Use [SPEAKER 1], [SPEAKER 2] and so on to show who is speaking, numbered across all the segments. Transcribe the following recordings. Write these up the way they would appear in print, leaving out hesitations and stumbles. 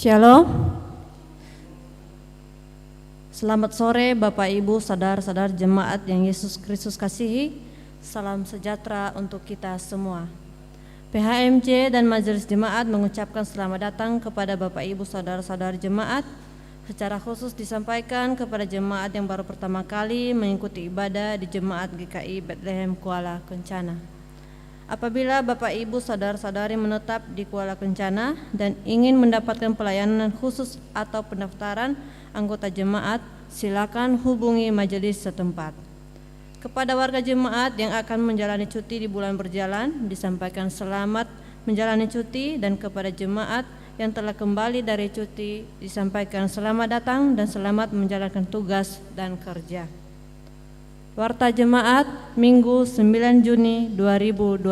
[SPEAKER 1] Shalom. Selamat sore Bapak Ibu, saudara-saudara jemaat yang Yesus Kristus kasihi. Salam sejahtera untuk kita semua. PHMJ dan Majelis Jemaat mengucapkan selamat datang kepada Bapak Ibu, saudara-saudara jemaat. Secara khusus disampaikan kepada jemaat yang baru pertama kali mengikuti ibadah di Jemaat GKI Bethlehem Kuala Kencana. Apabila Bapak Ibu saudara-saudari menetap di Kuala Kencana dan ingin mendapatkan pelayanan khusus atau pendaftaran anggota jemaat, silakan hubungi majelis setempat. Kepada warga jemaat yang akan menjalani cuti di bulan berjalan, disampaikan selamat menjalani cuti, dan kepada jemaat yang telah kembali dari cuti, disampaikan selamat datang dan selamat menjalankan tugas dan kerja. Warta Jemaat Minggu 9 Juni 2024.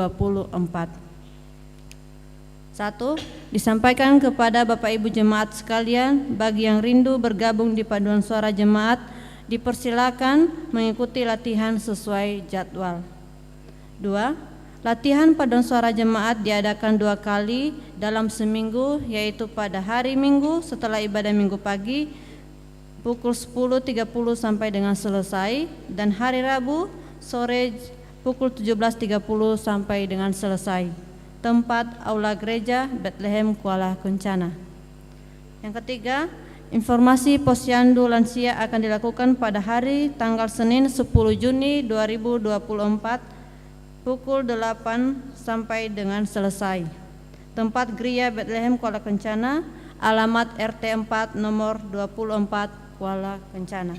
[SPEAKER 1] 1. Disampaikan kepada Bapak Ibu jemaat sekalian, bagi yang rindu bergabung di paduan suara jemaat, dipersilakan mengikuti latihan sesuai jadwal. 2. Latihan paduan suara jemaat diadakan 2 kali dalam seminggu, yaitu pada hari Minggu setelah ibadah Minggu pagi pukul 10.30 sampai dengan selesai, dan hari Rabu sore pukul 17.30 sampai dengan selesai. Tempat Aula Gereja Bethlehem Kuala Kencana. Yang ketiga, informasi posyandu lansia akan dilakukan pada hari tanggal Senin 10 Juni 2024 pukul 8 sampai dengan selesai. Tempat Gereja Bethlehem Kuala Kencana, alamat RT 4 nomor 24 Kuala Kencana.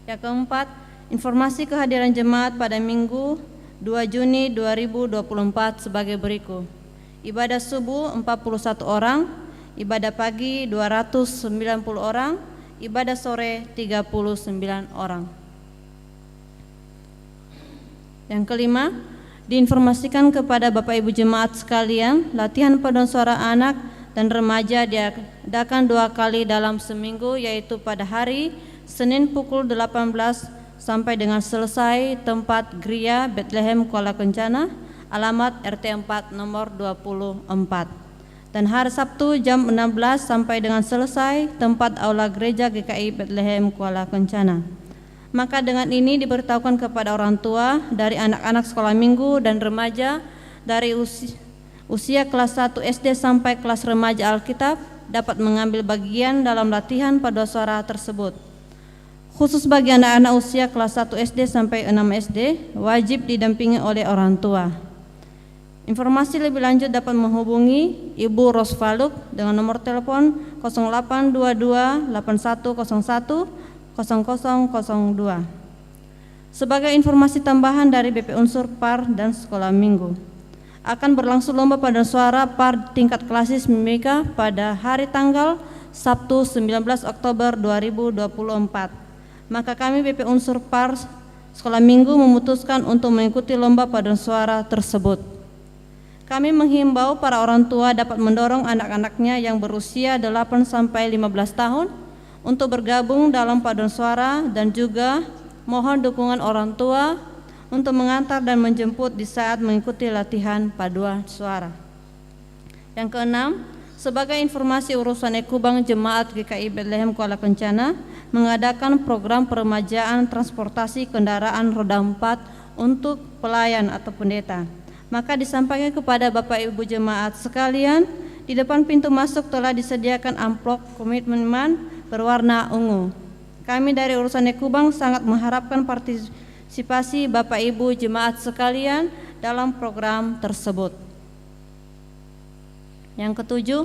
[SPEAKER 1] Yang keempat, informasi kehadiran jemaat pada Minggu 2 Juni 2024 sebagai berikut. Ibadah subuh 41 orang, ibadah pagi 290 orang, ibadah sore 39 orang. Yang kelima, diinformasikan kepada Bapak Ibu jemaat sekalian, latihan paduan suara anak dan remaja diadakan 2 kali dalam seminggu, yaitu pada hari Senin pukul 18 sampai dengan selesai. Tempat Gereja Bethlehem Kuala Kencana, alamat RT 4 nomor 24. Dan hari Sabtu jam 16 sampai dengan selesai, tempat Aula Gereja GKI Bethlehem Kuala Kencana. Maka dengan ini diberitahukan kepada orang tua dari anak-anak sekolah minggu dan remaja dari usia kelas 1 SD sampai kelas remaja Alkitab dapat mengambil bagian dalam latihan paduan suara tersebut. Khusus bagi anak-anak usia kelas 1 SD sampai 6 SD, wajib didampingi oleh orang tua. Informasi lebih lanjut dapat menghubungi Ibu Rosvaluk dengan nomor telepon 0822 8101 0002. Sebagai informasi tambahan dari BP Unsur PAR dan Sekolah Minggu, akan berlangsung lomba paduan suara PAR tingkat klasis Mimika pada hari tanggal Sabtu 19 Oktober 2024. Maka kami BP Unsur PAR Sekolah Minggu memutuskan untuk mengikuti lomba paduan suara tersebut. Kami menghimbau para orang tua dapat mendorong anak-anaknya yang berusia 8 sampai 15 tahun untuk bergabung dalam paduan suara, dan juga mohon dukungan orang tua untuk mengantar dan menjemput di saat mengikuti latihan paduan suara. Yang keenam, sebagai informasi urusan Ekubang Jemaat GKI Bethlehem Kuala Kencana mengadakan program peremajaan transportasi kendaraan roda 4 untuk pelayan atau pendeta. Maka disampaikan kepada Bapak Ibu jemaat sekalian, di depan pintu masuk telah disediakan amplop komitmen berwarna ungu. Kami dari urusan Ekubang sangat mengharapkan partisipasi Bapak Ibu jemaat sekalian dalam program tersebut. Yang ketujuh,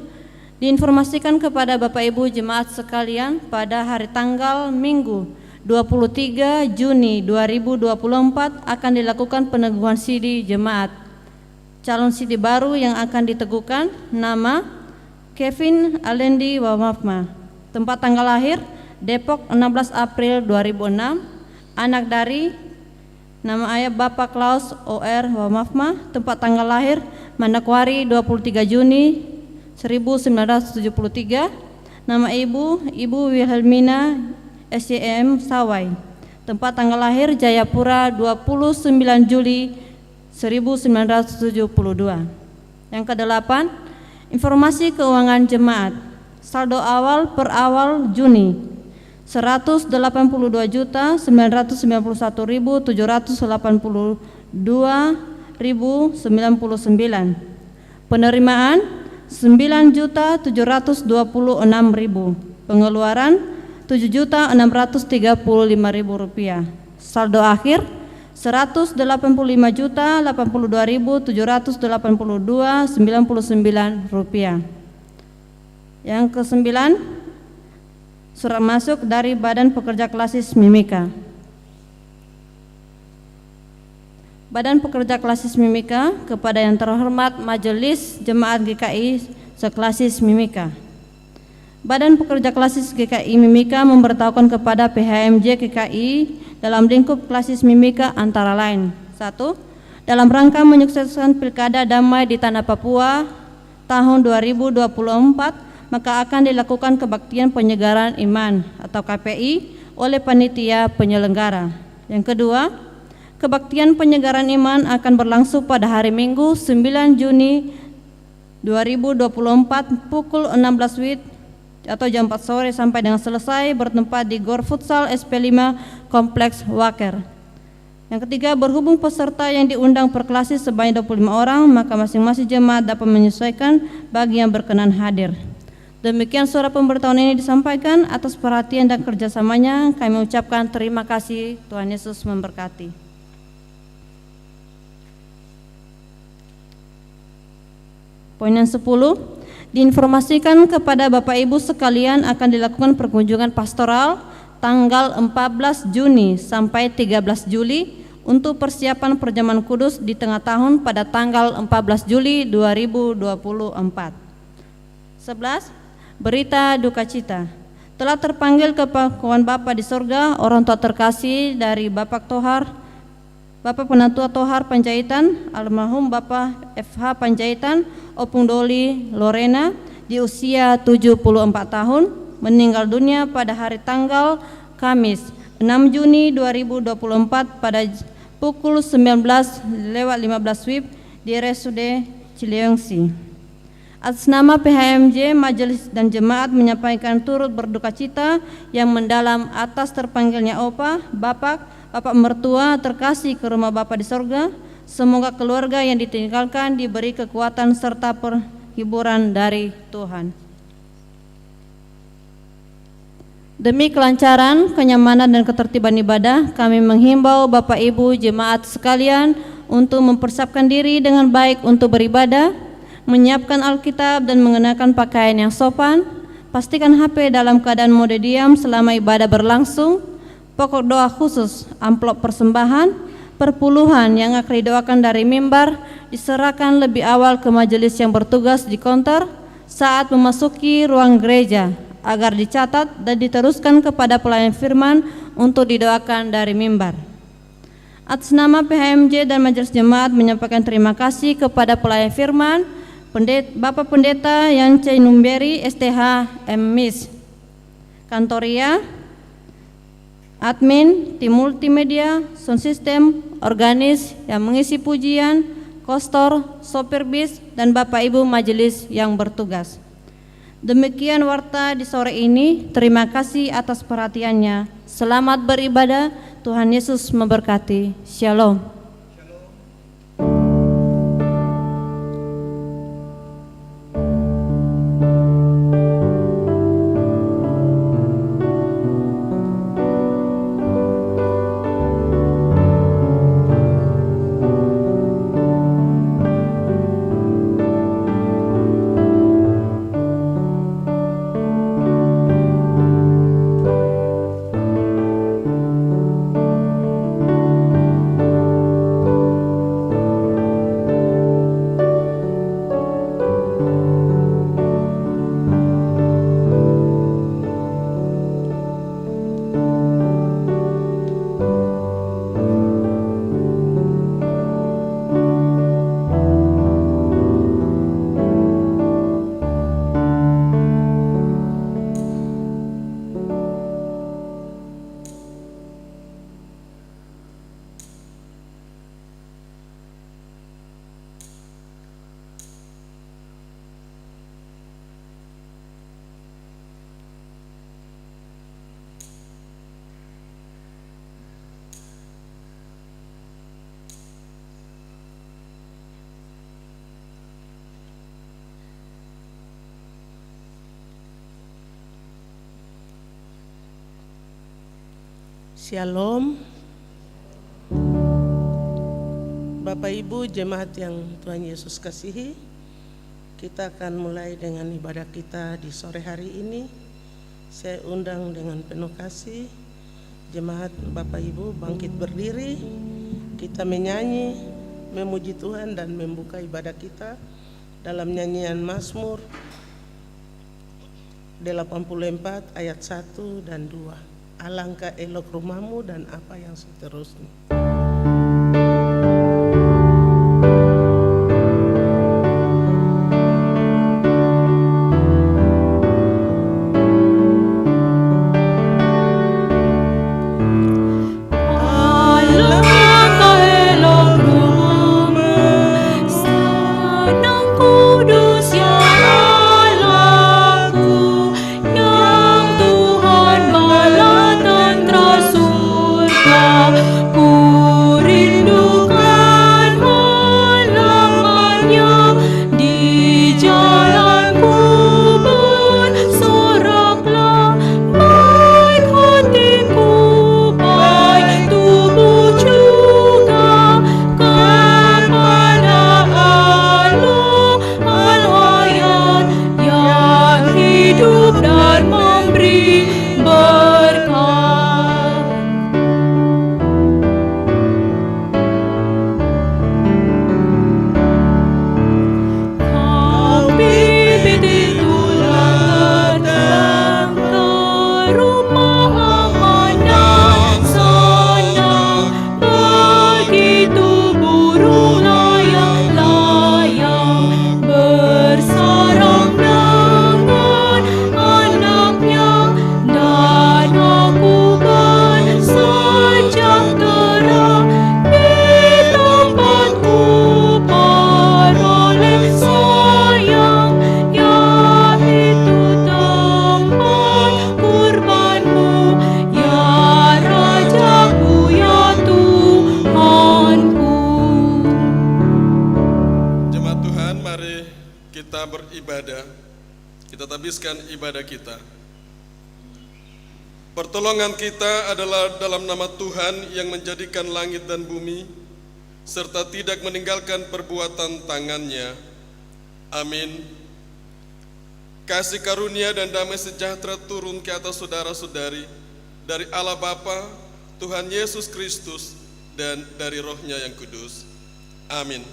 [SPEAKER 1] diinformasikan kepada Bapak Ibu jemaat sekalian, pada hari tanggal Minggu 23 Juni 2024 akan dilakukan peneguhan CD jemaat. Calon CD baru yang akan diteguhkan nama Kevin Alendi Wamafma. Tempat tanggal lahir Depok 16 April 2006. Anak dari nama ayah Bapak Klaus OR Wamafma. Tempat tanggal lahir Manokwari 23 Juni 1973. Nama ibu Ibu Wilhelmina SYM Sawai. Tempat tanggal lahir Jayapura 29 Juli 1972. Yang kedelapan, informasi keuangan jemaat. Saldo awal per awal Juni 182.781.789. Penerimaan 9.726.000. Pengeluaran 7.635.000 rupiah. Saldo akhir 185.082.782,99 rupiah. Yang ke-9, surat masuk dari Badan Pekerja Klasis Mimika. Badan Pekerja Klasis Mimika kepada yang terhormat Majelis Jemaat GKI Seklasis Mimika. Badan Pekerja Klasis GKI Mimika memberitahukan kepada PHMJ GKI dalam lingkup Klasis Mimika antara lain: 1. Dalam rangka menyukseskan Pilkada Damai di Tanah Papua tahun 2024, maka akan dilakukan kebaktian penyegaran iman atau KPI oleh panitia penyelenggara. Yang kedua, kebaktian penyegaran iman akan berlangsung pada hari Minggu 9 Juni 2024 pukul 16 WIB atau jam 4 sore sampai dengan selesai, bertempat di Gor Futsal SP5 Kompleks Waker. Yang ketiga, berhubung peserta yang diundang per klasis sebanyak 25 orang, maka masing-masing jemaat dapat menyesuaikan bagi yang berkenan hadir. Demikian surat pemberitahuan ini disampaikan. Atas perhatian dan kerjasamanya kami ucapkan terima kasih. Tuhan Yesus memberkati. Poin yang 10, diinformasikan kepada Bapak Ibu sekalian akan dilakukan perkunjungan pastoral tanggal 14 Juni sampai 13 Juli untuk persiapan perjamuan kudus di tengah tahun pada tanggal 14 Juli 2024. 11. Berita duka cita. Telah terpanggil ke pangkuan Bapa di sorga orang tua terkasih dari Bapak Penatua Tohar Panjaitan, almarhum Bapak FH Panjaitan, Opung Doli Lorena, di usia 74 tahun, meninggal dunia pada hari tanggal Kamis 6 Juni 2024 pada pukul 19:15 WIB di RSUD Ciliengsi. Atas nama PHMJ, Majelis dan Jemaat menyampaikan turut berduka cita yang mendalam atas terpanggilnya Bapak mertua terkasih ke rumah Bapa di sorga. Semoga keluarga yang ditinggalkan diberi kekuatan serta perhiburan dari Tuhan. Demi kelancaran, kenyamanan dan ketertiban ibadah, kami menghimbau Bapak Ibu jemaat sekalian untuk mempersiapkan diri dengan baik untuk beribadah, menyiapkan Alkitab dan mengenakan pakaian yang sopan. Pastikan HP dalam keadaan mode diam selama ibadah berlangsung. Pokok doa khusus, amplop persembahan, perpuluhan yang akan didoakan dari mimbar diserahkan lebih awal ke majelis yang bertugas di counter saat memasuki ruang gereja agar dicatat dan diteruskan kepada pelayan firman untuk didoakan dari mimbar. Atas nama PHMJ dan Majelis Jemaat menyampaikan terima kasih kepada pelayan firman, Bapak Pendeta Yance Numberi STH MMIS, Kantoria, admin, tim multimedia, sound system, organis yang mengisi pujian, kostor, sopir bis, dan Bapak Ibu majelis yang bertugas. Demikian warta di sore ini. Terima kasih atas perhatiannya. Selamat beribadah. Tuhan Yesus memberkati. Shalom.
[SPEAKER 2] Shalom. Bapak Ibu jemaat yang Tuhan Yesus kasihi, kita akan mulai dengan ibadah kita di sore hari ini. Saya undang dengan penuh kasih jemaat Bapak Ibu bangkit berdiri. Kita menyanyi, memuji Tuhan dan membuka ibadah kita dalam nyanyian Mazmur 84 ayat 1 dan 2. Alangkah elok rumahmu dan apa yang seterusnya.
[SPEAKER 3] Ibadah kita. Pertolongan kita adalah dalam nama Tuhan yang menjadikan langit dan bumi, serta tidak meninggalkan perbuatan tangannya. Amin. Kasih karunia dan damai sejahtera turun ke atas saudara-saudari dari Allah Bapa, Tuhan Yesus Kristus, dan dari Roh-Nya yang kudus. Amin.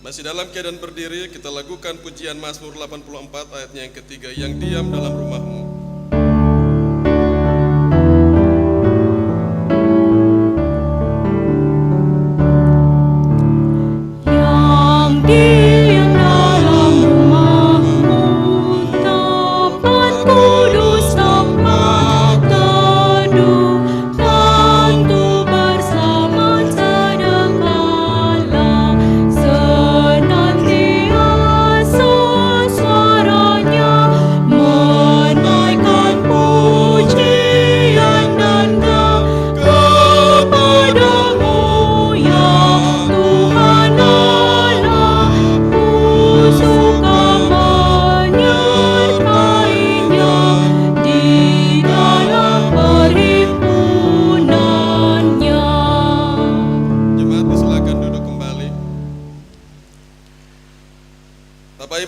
[SPEAKER 3] Masih dalam keadaan berdiri, kita lakukan pujian Mazmur 84 ayatnya yang ketiga, yang diam dalam rumahmu.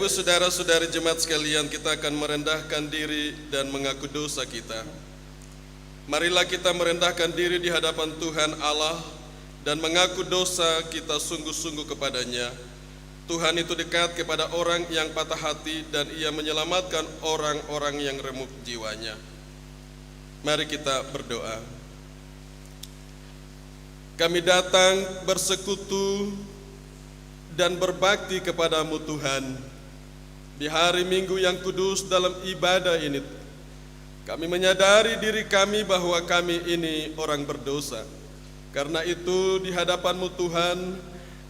[SPEAKER 3] Saudara-saudari jemaat sekalian, kita akan merendahkan diri dan mengaku dosa kita. Marilah kita merendahkan diri di hadapan Tuhan Allah dan mengaku dosa kita sungguh-sungguh kepadanya. Tuhan itu dekat kepada orang yang patah hati dan Ia menyelamatkan orang-orang yang remuk jiwanya. Mari kita berdoa. Kami datang bersekutu dan berbakti kepadamu Tuhan. Di hari Minggu yang kudus dalam ibadah ini, kami menyadari diri kami bahwa kami ini orang berdosa. Karena itu di hadapan-Mu Tuhan,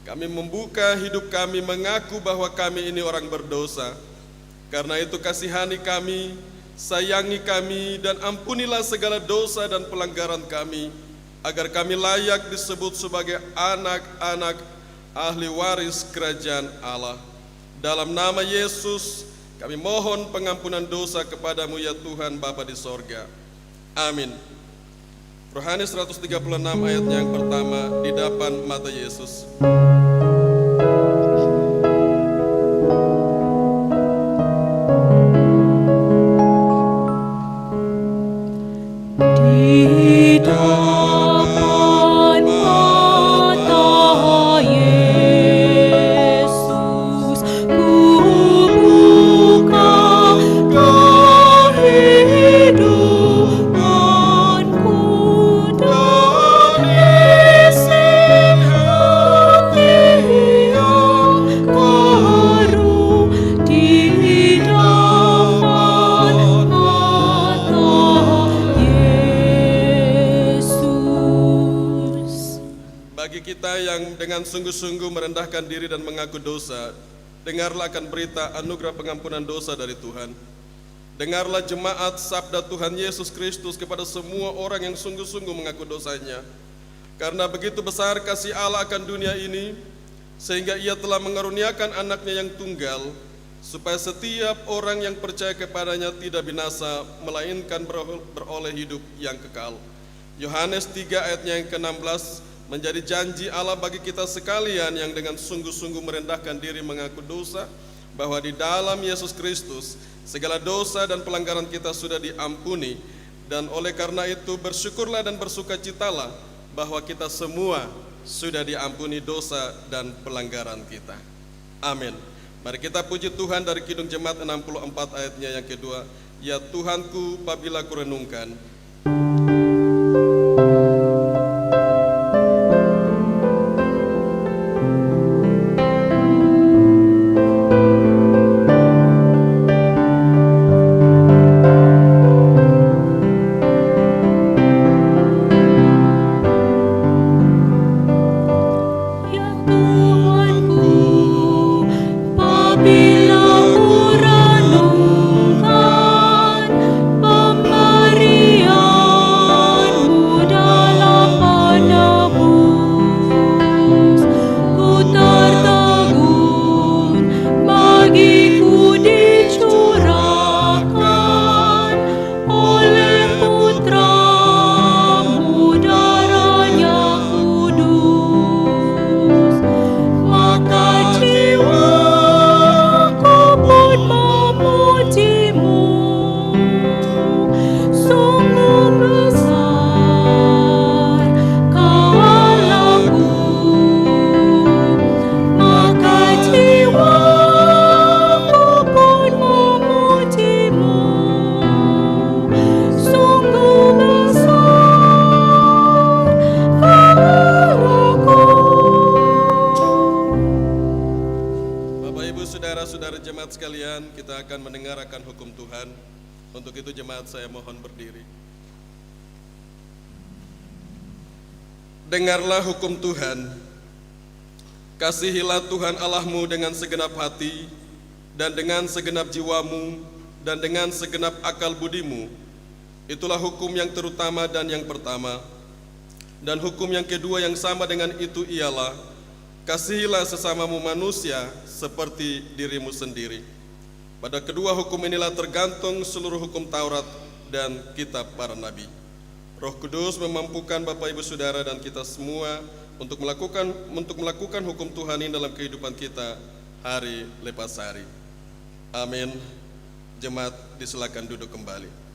[SPEAKER 3] kami membuka hidup kami mengaku bahwa kami ini orang berdosa. Karena itu kasihani kami, sayangi kami, dan ampunilah segala dosa dan pelanggaran kami, agar kami layak disebut sebagai anak-anak ahli waris kerajaan Allah. Dalam nama Yesus, kami mohon pengampunan dosa kepadamu ya Tuhan Bapa di sorga. Amin. Yohanes 136 ayatnya yang pertama di depan mata Yesus.
[SPEAKER 4] Di depan mata Yesus, ku buka kehidupanku dan isi hati yang baru di depan mata Yesus.
[SPEAKER 3] Bagi kita yang dengan sungguh-sungguh merendahkan diri dan mengaku dosa, dengarlah akan berita anugerah pengampunan dosa dari Tuhan. Dengarlah jemaat sabda Tuhan Yesus Kristus kepada semua orang yang sungguh-sungguh mengaku dosanya. Karena begitu besar kasih Allah akan dunia ini, sehingga Ia telah mengaruniakan anaknya yang tunggal, supaya setiap orang yang percaya kepadanya tidak binasa, melainkan beroleh hidup yang kekal. Yohanes 3 ayatnya yang ke-16 menjadi janji Allah bagi kita sekalian yang dengan sungguh-sungguh merendahkan diri mengaku dosa, bahwa di dalam Yesus Kristus segala dosa dan pelanggaran kita sudah diampuni, dan oleh karena itu bersyukurlah dan bersukacitalah bahwa kita semua sudah diampuni dosa dan pelanggaran kita. Amin. Mari kita puji Tuhan dari Kidung Jemaat 64 ayatnya yang kedua. Ya Tuhanku, apabila kurenungkan.
[SPEAKER 4] Ya Tuhanku, apabila kurenungkan pemberian-Mu dalam penebus, ku tertegun bagiku dicurahkan oleh Putra-Mu darahnya kudus. Maka jiwaku pun memuji-Mu, sungguh besar Kau Allahku. Maka jiwaku pun memuji-Mu, sungguh besar Kau Allahku.
[SPEAKER 3] Bapak Ibu saudara-saudara jemaat sekalian, kita akan mendengarkan hukum Tuhan. Untuk itu jemaat saya mohon berdiri. Dengarlah hukum Tuhan. Kasihilah Tuhan Allahmu dengan segenap hati, dan dengan segenap jiwamu, dan dengan segenap akal budimu. Itulah hukum yang terutama dan yang pertama. Dan hukum yang kedua yang sama dengan itu ialah, kasihilah sesamamu manusia seperti dirimu sendiri. Pada kedua hukum inilah tergantung seluruh hukum Taurat dan kitab para nabi. Roh Kudus memampukan Bapak Ibu Saudara dan kita semua untuk melakukan hukum Tuhan ini dalam kehidupan kita hari lepas hari. Amin. Jemaat disilakan duduk kembali.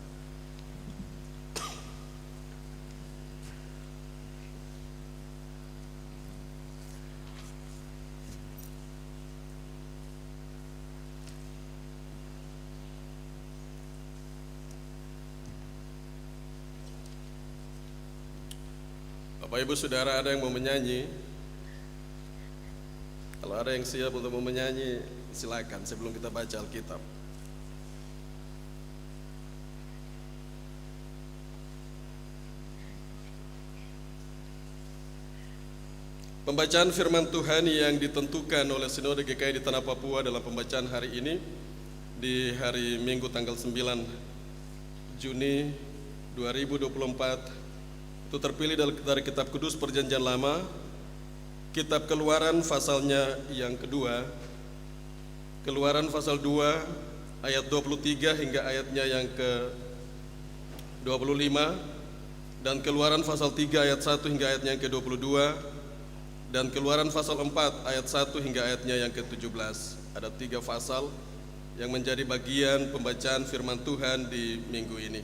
[SPEAKER 3] Bapak Ibu Saudara, ada yang mau menyanyi? Kalau ada yang siap untuk mau menyanyi, silakan sebelum kita baca Alkitab. Pembacaan firman Tuhan yang ditentukan oleh Sinode GKI di Tanah Papua dalam pembacaan hari ini, di hari Minggu tanggal 9 Juni 2024, itu terpilih dari Kitab Kudus Perjanjian Lama, Kitab Keluaran pasalnya yang kedua, Keluaran pasal 2 ayat 23 hingga ayatnya yang ke-25, dan Keluaran pasal 3 ayat 1 hingga ayatnya yang ke-22, dan Keluaran pasal 4 ayat 1 hingga ayatnya yang ke-17. Ada 3 pasal yang menjadi bagian pembacaan firman Tuhan di minggu ini.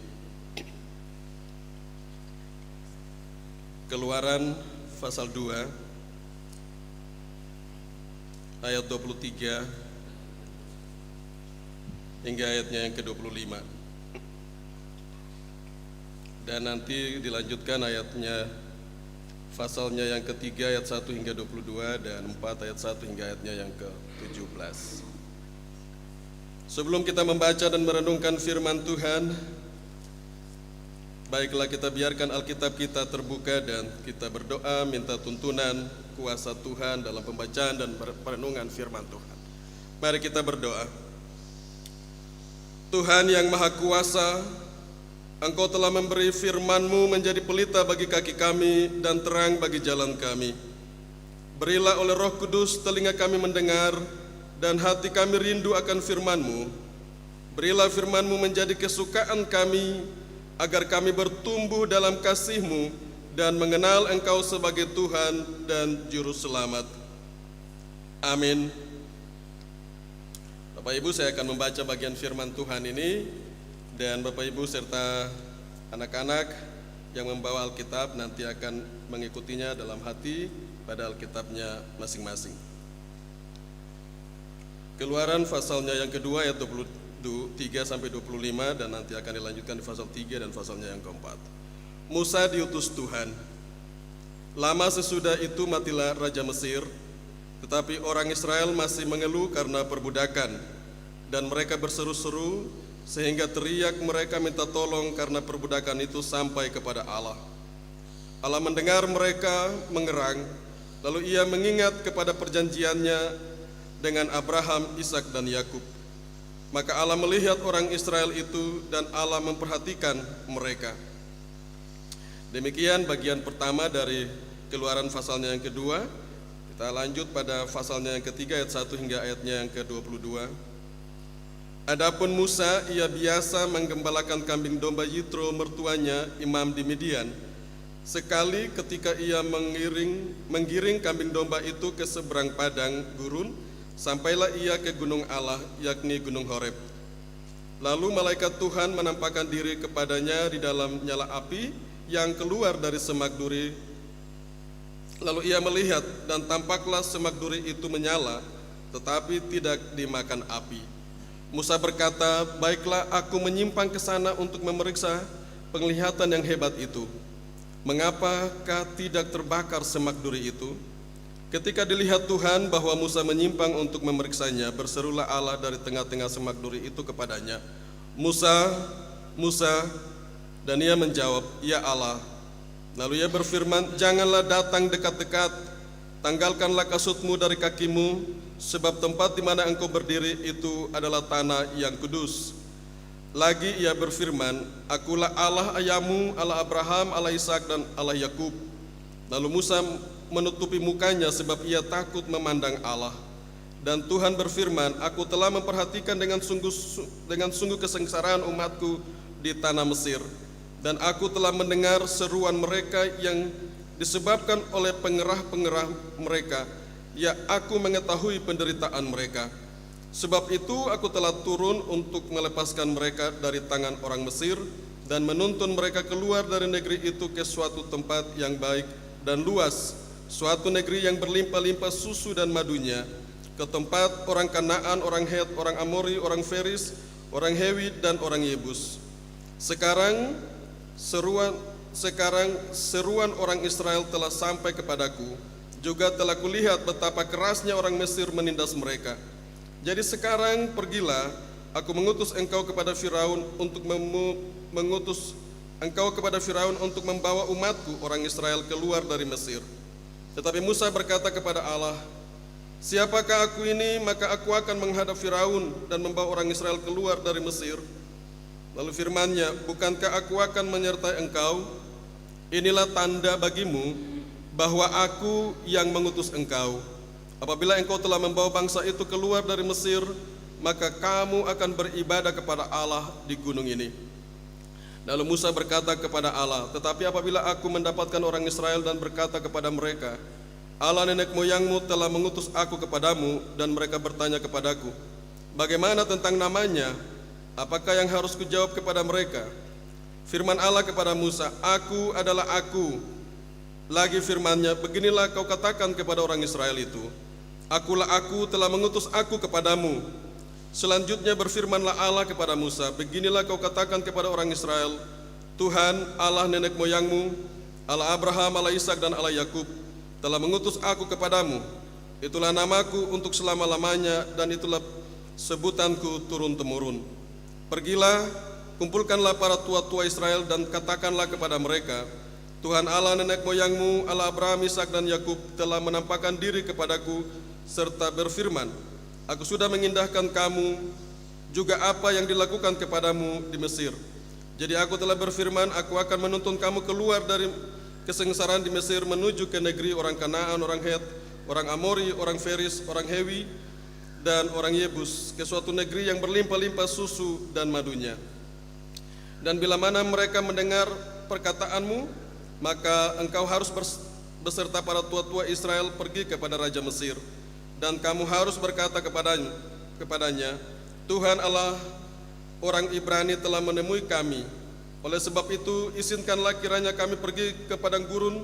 [SPEAKER 3] Keluaran pasal 2 ayat 23 hingga ayatnya yang ke-25. Dan nanti dilanjutkan ayatnya, pasalnya yang ketiga ayat 1 hingga 22 dan 4 ayat 1 hingga ayatnya yang ke-17. Sebelum kita membaca dan merenungkan firman Tuhan, baiklah kita biarkan Alkitab kita terbuka dan kita berdoa minta tuntunan kuasa Tuhan dalam pembacaan dan perenungan firman Tuhan. Mari kita berdoa. Tuhan yang Maha Kuasa, Engkau telah memberi firman-Mu menjadi pelita bagi kaki kami dan terang bagi jalan kami. Berilah oleh Roh Kudus telinga kami mendengar dan hati kami rindu akan firman-Mu. Berilah firman-Mu menjadi kesukaan kami, agar kami bertumbuh dalam kasih-Mu dan mengenal Engkau sebagai Tuhan dan Juru Selamat. Amin. Bapak Ibu, saya akan membaca bagian firman Tuhan ini, dan Bapak Ibu serta anak-anak yang membawa Alkitab nanti akan mengikutinya dalam hati pada Alkitabnya masing-masing. Keluaran pasalnya yang kedua ayat 23 sampai 25, dan nanti akan dilanjutkan di pasal 3 dan pasalnya yang keempat. Musa diutus Tuhan. Lama sesudah itu matilah Raja Mesir, tetapi orang Israel masih mengeluh karena perbudakan, dan mereka berseru-seru sehingga teriak mereka minta tolong karena perbudakan itu sampai kepada Allah. Allah mendengar mereka mengerang, lalu Ia mengingat kepada perjanjiannya dengan Abraham, Ishak dan Yakub. Maka Allah melihat orang Israel itu dan Allah memperhatikan mereka. Demikian bagian pertama dari Keluaran pasalnya yang kedua. Kita lanjut pada pasalnya yang ketiga ayat 1 hingga ayatnya yang ke-22. Adapun Musa, ia biasa menggembalakan kambing domba Yitro mertuanya, imam di Midian. Sekali ketika ia menggiring kambing domba itu ke seberang padang gurun, sampailah ia ke gunung Allah, yakni gunung Horeb. Lalu malaikat Tuhan menampakkan diri kepadanya di dalam nyala api yang keluar dari semak duri. Lalu ia melihat, dan tampaklah semak duri itu menyala, tetapi tidak dimakan api. Musa berkata, baiklah aku menyimpang ke sana untuk memeriksa penglihatan yang hebat itu. Mengapakah tidak terbakar semak duri itu? Ketika dilihat Tuhan bahwa Musa menyimpang untuk memeriksanya, berserulah Allah dari tengah-tengah semak duri itu kepadanya, Musa, Musa, dan ia menjawab, ya Allah. Lalu ia berfirman, janganlah datang dekat-dekat, tanggalkanlah kasutmu dari kakimu, sebab tempat di mana engkau berdiri itu adalah tanah yang kudus. Lagi ia berfirman, akulah Allah ayahmu, Allah Abraham, Allah Ishak dan Allah Yakub. Lalu Musa menutupi mukanya sebab ia takut memandang Allah. Dan Tuhan berfirman, aku telah memperhatikan dengan sungguh kesengsaraan umatku di tanah Mesir, dan aku telah mendengar seruan mereka yang disebabkan oleh pengerah-pengerah mereka. Ya, aku mengetahui penderitaan mereka. Sebab itu aku telah turun untuk melepaskan mereka dari tangan orang Mesir dan menuntun mereka keluar dari negeri itu ke suatu tempat yang baik dan luas, suatu negeri yang berlimpah-limpah susu dan madunya, ke tempat orang Kanaan, orang Het, orang Amori, orang Feris, orang Hewi dan orang Yebus. Sekarang seruan orang Israel telah sampai kepadaku. Juga telah kulihat betapa kerasnya orang Mesir menindas mereka. Jadi sekarang pergilah, aku mengutus engkau kepada Firaun untuk membawa umatku orang Israel keluar dari Mesir. Tetapi Musa berkata kepada Allah, siapakah aku ini, maka aku akan menghadap Firaun dan membawa orang Israel keluar dari Mesir. Lalu firman-Nya, bukankah aku akan menyertai engkau? Inilah tanda bagimu bahwa aku yang mengutus engkau. Apabila engkau telah membawa bangsa itu keluar dari Mesir, maka kamu akan beribadah kepada Allah di gunung ini. Lalu Musa berkata kepada Allah, tetapi apabila aku mendapatkan orang Israel dan berkata kepada mereka, Allah nenek moyangmu telah mengutus aku kepadamu, dan mereka bertanya kepadaku, bagaimana tentang namanya? Apakah yang harus kujawab kepada mereka? Firman Allah kepada Musa, aku adalah aku. Lagi firman-Nya, beginilah kau katakan kepada orang Israel itu, akulah aku telah mengutus aku kepadamu. Selanjutnya berfirmanlah Allah kepada Musa, beginilah kau katakan kepada orang Israel, Tuhan Allah nenek moyangmu, Allah Abraham, Allah Ishak dan Allah Yakub telah mengutus aku kepadamu. Itulah namaku untuk selama-lamanya, dan itulah sebutanku turun-temurun. Pergilah, kumpulkanlah para tua-tua Israel dan katakanlah kepada mereka, Tuhan Allah nenek moyangmu, Allah Abraham, Ishak dan Yakub telah menampakkan diri kepadaku serta berfirman, aku sudah mengindahkan kamu juga apa yang dilakukan kepadamu di Mesir. Jadi aku telah berfirman, aku akan menuntun kamu keluar dari kesengsaraan di Mesir menuju ke negeri orang Kanaan, orang Het, orang Amori, orang Feris, orang Hewi, dan orang Yebus, ke suatu negeri yang berlimpah-limpah susu dan madunya. Dan bila mana mereka mendengar perkataanmu, maka engkau harus beserta para tua-tua Israel pergi kepada Raja Mesir, dan kamu harus berkata kepadanya, Tuhan Allah orang Ibrani telah menemui kami. Oleh sebab itu, izinkanlah kiranya kami pergi ke padang gurun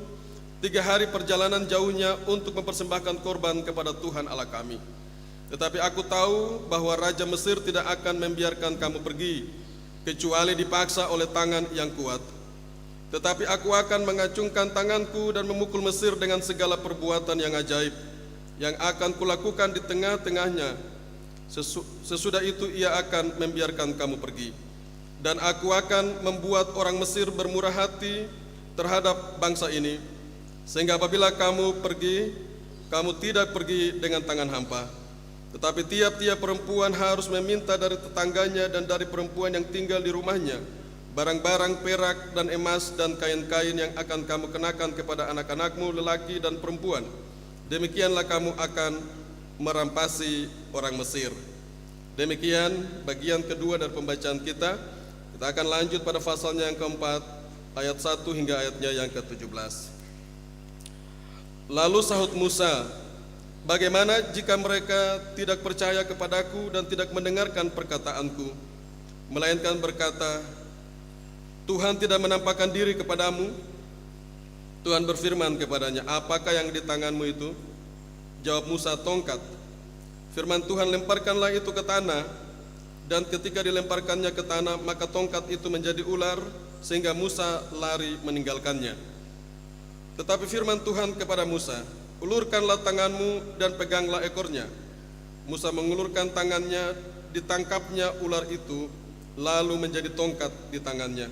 [SPEAKER 3] 3 hari perjalanan jauhnya untuk mempersembahkan korban kepada Tuhan Allah kami. Tetapi aku tahu bahwa Raja Mesir tidak akan membiarkan kamu pergi, kecuali dipaksa oleh tangan yang kuat. Tetapi aku akan mengacungkan tanganku dan memukul Mesir dengan segala perbuatan yang ajaib, yang akan kulakukan di tengah-tengahnya. Sesudah itu ia akan membiarkan kamu pergi. Dan aku akan membuat orang Mesir bermurah hati terhadap bangsa ini, sehingga apabila kamu pergi, kamu tidak pergi dengan tangan hampa. Tetapi tiap-tiap perempuan harus meminta dari tetangganya dan dari perempuan yang tinggal di rumahnya barang-barang perak dan emas dan kain-kain yang akan kamu kenakan kepada anak-anakmu lelaki dan perempuan. Demikianlah kamu akan merampasi orang Mesir. Demikian bagian kedua dari pembacaan kita. Kita akan lanjut pada pasalnya yang keempat, ayat 1 hingga ayatnya yang ke-17. Lalu sahut Musa, bagaimana jika mereka tidak percaya kepadaku dan tidak mendengarkan perkataanku, melainkan berkata, Tuhan tidak menampakkan diri kepadamu? Tuhan berfirman kepadanya, apakah yang di tanganmu itu? Jawab Musa, tongkat. Firman Tuhan, lemparkanlah itu ke tanah. Dan ketika dilemparkannya ke tanah, maka tongkat itu menjadi ular, sehingga Musa lari meninggalkannya. Tetapi firman Tuhan kepada Musa, ulurkanlah tanganmu dan peganglah ekornya. Musa mengulurkan tangannya, ditangkapnya ular itu, lalu menjadi tongkat di tangannya,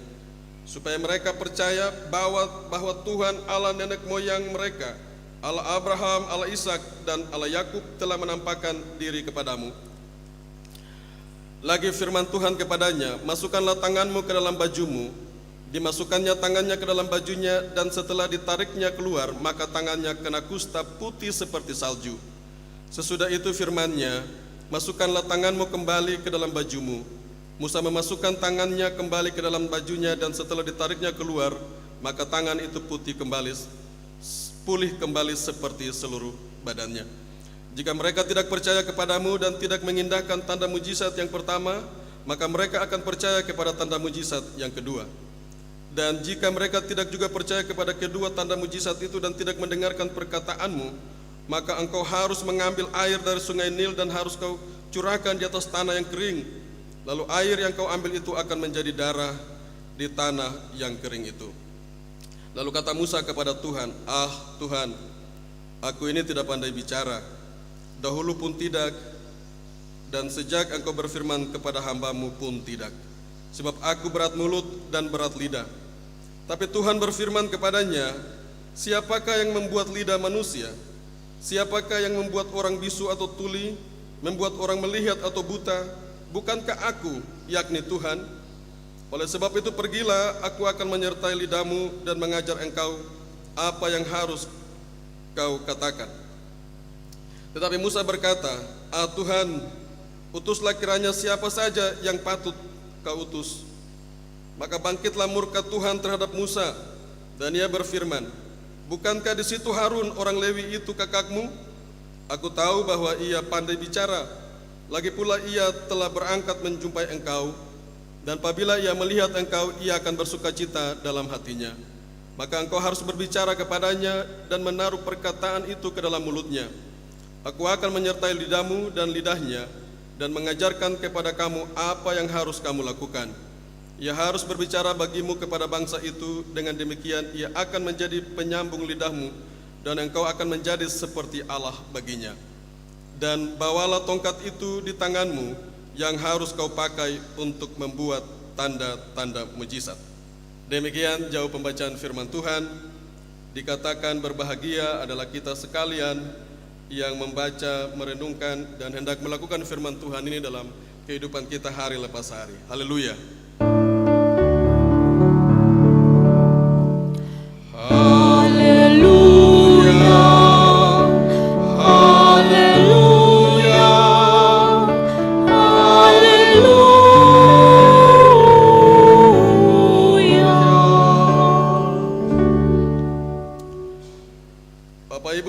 [SPEAKER 3] supaya mereka percaya bahwa Tuhan Allah nenek moyang mereka, Allah Abraham, Allah Ishak, dan Allah Yakub telah menampakkan diri kepadamu. Lagi firman Tuhan kepadanya, masukkanlah tanganmu ke dalam bajumu. Dimasukkannya tangannya ke dalam bajunya, dan setelah ditariknya keluar, maka tangannya kena kusta putih seperti salju. Sesudah itu firman-Nya, masukkanlah tanganmu kembali ke dalam bajumu. Musa memasukkan tangannya kembali ke dalam bajunya, dan setelah ditariknya keluar, maka tangan itu pulih kembali seperti seluruh badannya. Jika mereka tidak percaya kepadamu dan tidak mengindahkan tanda mujizat yang pertama, maka mereka akan percaya kepada tanda mujizat yang kedua. Dan jika mereka tidak juga percaya kepada kedua tanda mujizat itu dan tidak mendengarkan perkataanmu, maka engkau harus mengambil air dari sungai Nil dan harus kau curahkan di atas tanah yang kering. Lalu air yang kau ambil itu akan menjadi darah di tanah yang kering itu. Lalu kata Musa kepada Tuhan, Tuhan, aku ini tidak pandai bicara, dahulu pun tidak, dan sejak engkau berfirman kepada hambamu pun tidak. Sebab aku berat mulut dan berat lidah. Tapi Tuhan berfirman kepadanya, siapakah yang membuat lidah manusia? Siapakah yang membuat orang bisu atau tuli, membuat orang melihat atau buta? Bukankah aku, yakni Tuhan? Oleh sebab itu pergilah, aku akan menyertai lidahmu dan mengajar engkau apa yang harus kau katakan. Tetapi Musa berkata, Tuhan, utuslah kiranya siapa saja yang patut kau utus. Maka bangkitlah murka Tuhan terhadap Musa, dan ia berfirman, bukankah di situ Harun orang Lewi itu kakakmu? Aku tahu bahwa ia pandai bicara, lagi pula ia telah berangkat menjumpai engkau, dan apabila ia melihat engkau, ia akan bersukacita dalam hatinya. Maka engkau harus berbicara kepadanya dan menaruh perkataan itu ke dalam mulutnya. Aku akan menyertai lidahmu dan lidahnya, dan mengajarkan kepada kamu apa yang harus kamu lakukan. Ia harus berbicara bagimu kepada bangsa itu, dengan demikian ia akan menjadi penyambung lidahmu, dan engkau akan menjadi seperti Allah baginya. Dan bawalah tongkat itu di tanganmu, yang harus kau pakai untuk membuat tanda-tanda mujizat. Demikian jauh pembacaan firman Tuhan. Dikatakan berbahagia adalah kita sekalian yang membaca, merenungkan, dan hendak melakukan firman Tuhan ini dalam kehidupan kita hari lepas hari. Haleluya.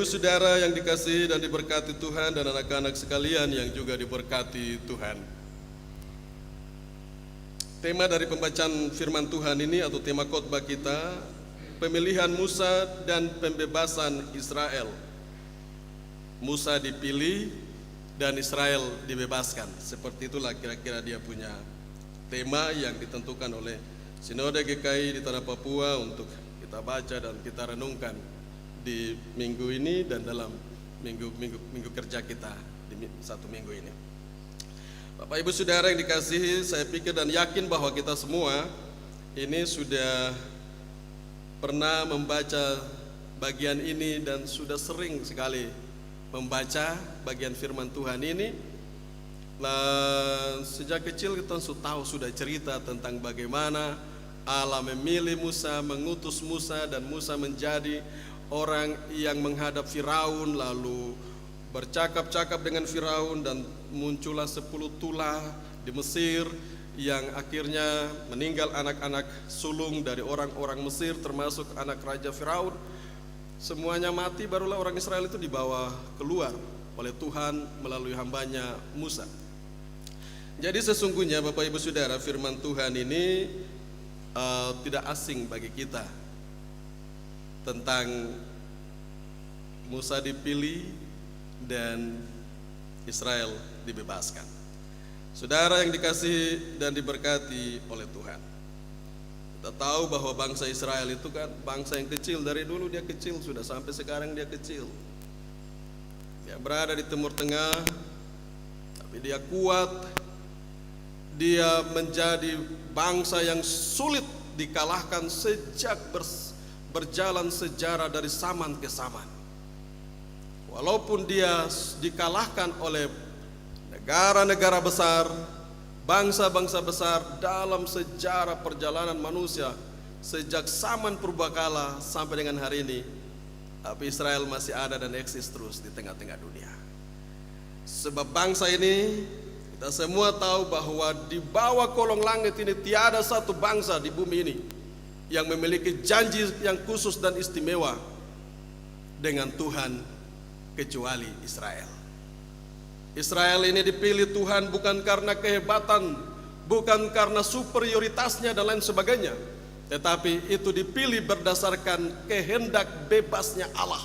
[SPEAKER 3] Saudara yang dikasihi dan diberkati Tuhan, dan anak-anak sekalian yang juga diberkati Tuhan. Tema dari pembacaan firman Tuhan ini atau tema khotbah kita, pemilihan Musa dan pembebasan Israel. Musa dipilih dan Israel dibebaskan. Seperti itulah kira-kira dia punya tema yang ditentukan oleh Sinode GKI di Tanah Papua untuk kita baca dan kita renungkan di minggu ini dan dalam minggu kerja kita di satu minggu ini. Bapak Ibu Saudara yang dikasihi, saya pikir dan yakin bahwa kita semua ini sudah pernah membaca bagian ini dan sudah sering sekali membaca bagian firman Tuhan ini. Sejak kecil kita sudah cerita tentang bagaimana Allah memilih Musa, mengutus Musa, dan Musa menjadi orang yang menghadap Firaun, lalu bercakap-cakap dengan Firaun, dan muncullah 10 tulah di Mesir yang akhirnya meninggal anak-anak sulung dari orang-orang Mesir, termasuk anak Raja Firaun. Semuanya mati, barulah orang Israel itu dibawa keluar oleh Tuhan melalui hambanya Musa. Jadi sesungguhnya Bapak Ibu Saudara, firman Tuhan ini tidak asing bagi kita tentang Musa dipilih dan Israel dibebaskan. Saudara yang dikasihi dan diberkati oleh Tuhan, kita tahu bahwa bangsa Israel itu kan bangsa yang kecil. Dari dulu dia kecil, sudah sampai sekarang dia kecil. Dia berada di Timur Tengah, tapi dia kuat. Dia menjadi bangsa yang sulit dikalahkan sejak berjalan sejarah dari zaman ke zaman. Walaupun dia dikalahkan oleh negara-negara besar, bangsa-bangsa besar dalam sejarah perjalanan manusia sejak zaman purbakala sampai dengan hari ini, tapi Israel masih ada dan eksis terus di tengah-tengah dunia. Sebab bangsa ini, kita semua tahu bahwa di bawah kolong langit ini tiada satu bangsa di bumi ini yang memiliki janji yang khusus dan istimewa dengan Tuhan kecuali Israel. Israel ini dipilih Tuhan bukan karena kehebatan, bukan karena superioritasnya dan lain sebagainya, tetapi itu dipilih berdasarkan kehendak bebasnya Allah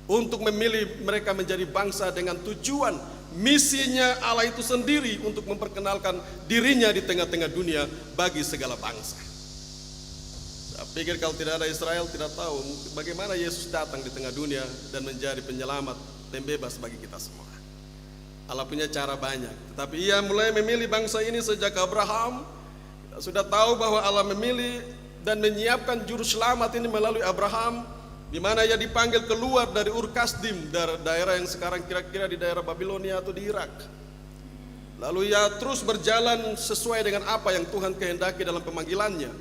[SPEAKER 3] untuk memilih mereka menjadi bangsa dengan tujuan misinya Allah itu sendiri untuk memperkenalkan dirinya di tengah-tengah dunia bagi segala bangsa. Saya pikir kalau tidak ada Israel, tidak tahu bagaimana Yesus datang di tengah dunia dan menjadi penyelamat dan bebas bagi kita semua. Allah punya cara banyak, tetapi ia mulai memilih bangsa ini sejak Abraham. Kita sudah tahu bahwa Allah memilih dan menyiapkan juru selamat ini melalui Abraham, di mana ia dipanggil keluar dari Ur Kasdim, daerah yang sekarang kira-kira di daerah Babilonia atau di Irak. Lalu ia terus berjalan sesuai dengan apa yang Tuhan kehendaki dalam pemanggilannya,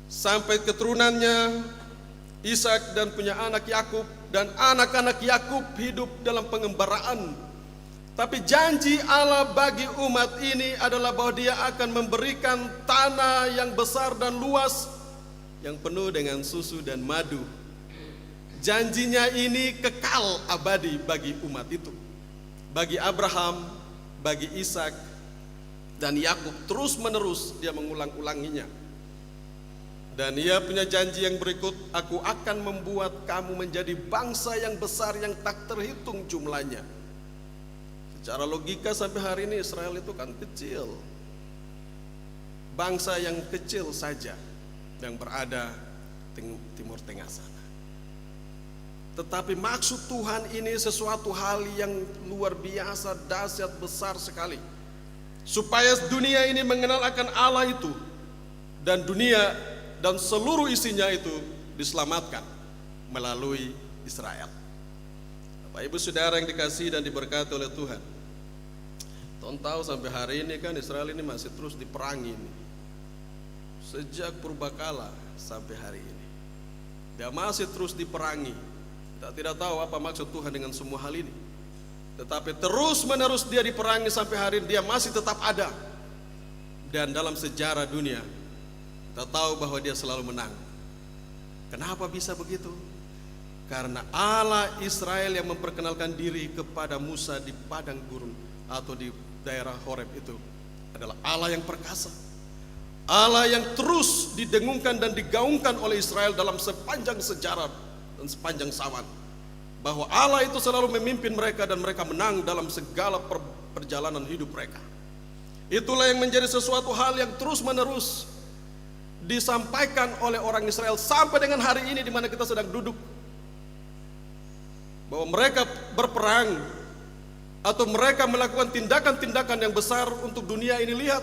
[SPEAKER 3] sampai keturunannya Ishak dan punya anak Yakub, dan anak-anak Yakub hidup dalam pengembaraan Tapi janji Allah bagi umat ini adalah bahwa Dia akan memberikan tanah yang besar dan luas, yang penuh dengan susu dan madu. Janjinya ini kekal abadi bagi umat itu. Bagi Abraham, bagi Ishak, dan Yakub, terus menerus Dia mengulang-ulanginya. Dan Ia punya janji yang berikut, aku akan membuat kamu menjadi bangsa yang besar yang tak terhitung jumlahnya. Secara logika sampai hari ini Israel itu kan kecil, bangsa yang kecil saja yang berada timur tengah sana. Tetapi maksud Tuhan ini sesuatu hal yang luar biasa, dahsyat, besar sekali, supaya dunia ini mengenal akan Allah itu, dan dunia dan seluruh isinya itu diselamatkan melalui Israel. Bapak Ibu Saudara yang dikasihi dan diberkati oleh Tuhan, tahu sampai hari ini kan Israel ini masih terus diperangi ini. Sejak purbakala sampai hari ini dia masih terus diperangi. Kita tidak tahu apa maksud Tuhan dengan semua hal ini, tetapi terus menerus dia diperangi sampai hari ini, dia masih tetap ada. Dan dalam sejarah dunia kita tahu bahwa dia selalu menang. Kenapa bisa begitu? Karena Allah Israel yang memperkenalkan diri kepada Musa di padang gurun atau di daerah Horeb itu adalah Allah yang perkasa, Allah yang terus didengungkan dan digaungkan oleh Israel dalam sepanjang sejarah dan sepanjang zaman, bahwa Allah itu selalu memimpin mereka dan mereka menang dalam segala perjalanan hidup mereka. Itulah yang menjadi sesuatu hal yang terus menerus disampaikan oleh orang Israel sampai dengan hari ini di mana kita sedang duduk, bahwa mereka berperang atau mereka melakukan tindakan-tindakan yang besar untuk dunia ini lihat,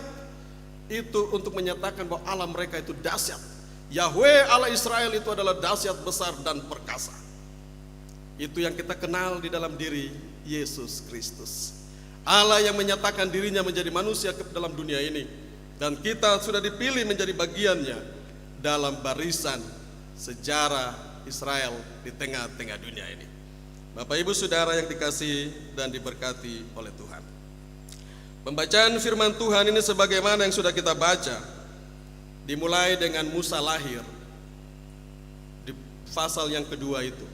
[SPEAKER 3] itu untuk menyatakan bahwa Allah mereka itu dahsyat. Yahweh Allah Israel itu adalah dahsyat, besar, dan perkasa. Itu yang kita kenal di dalam diri Yesus Kristus, Allah yang menyatakan dirinya menjadi manusia ke dalam dunia ini, dan kita sudah dipilih menjadi bagiannya dalam barisan sejarah Israel di tengah-tengah dunia ini. Bapak Ibu Saudara yang dikasihi dan diberkati oleh Tuhan, pembacaan firman Tuhan ini sebagaimana yang sudah kita baca, dimulai dengan Musa lahir di pasal yang kedua itu.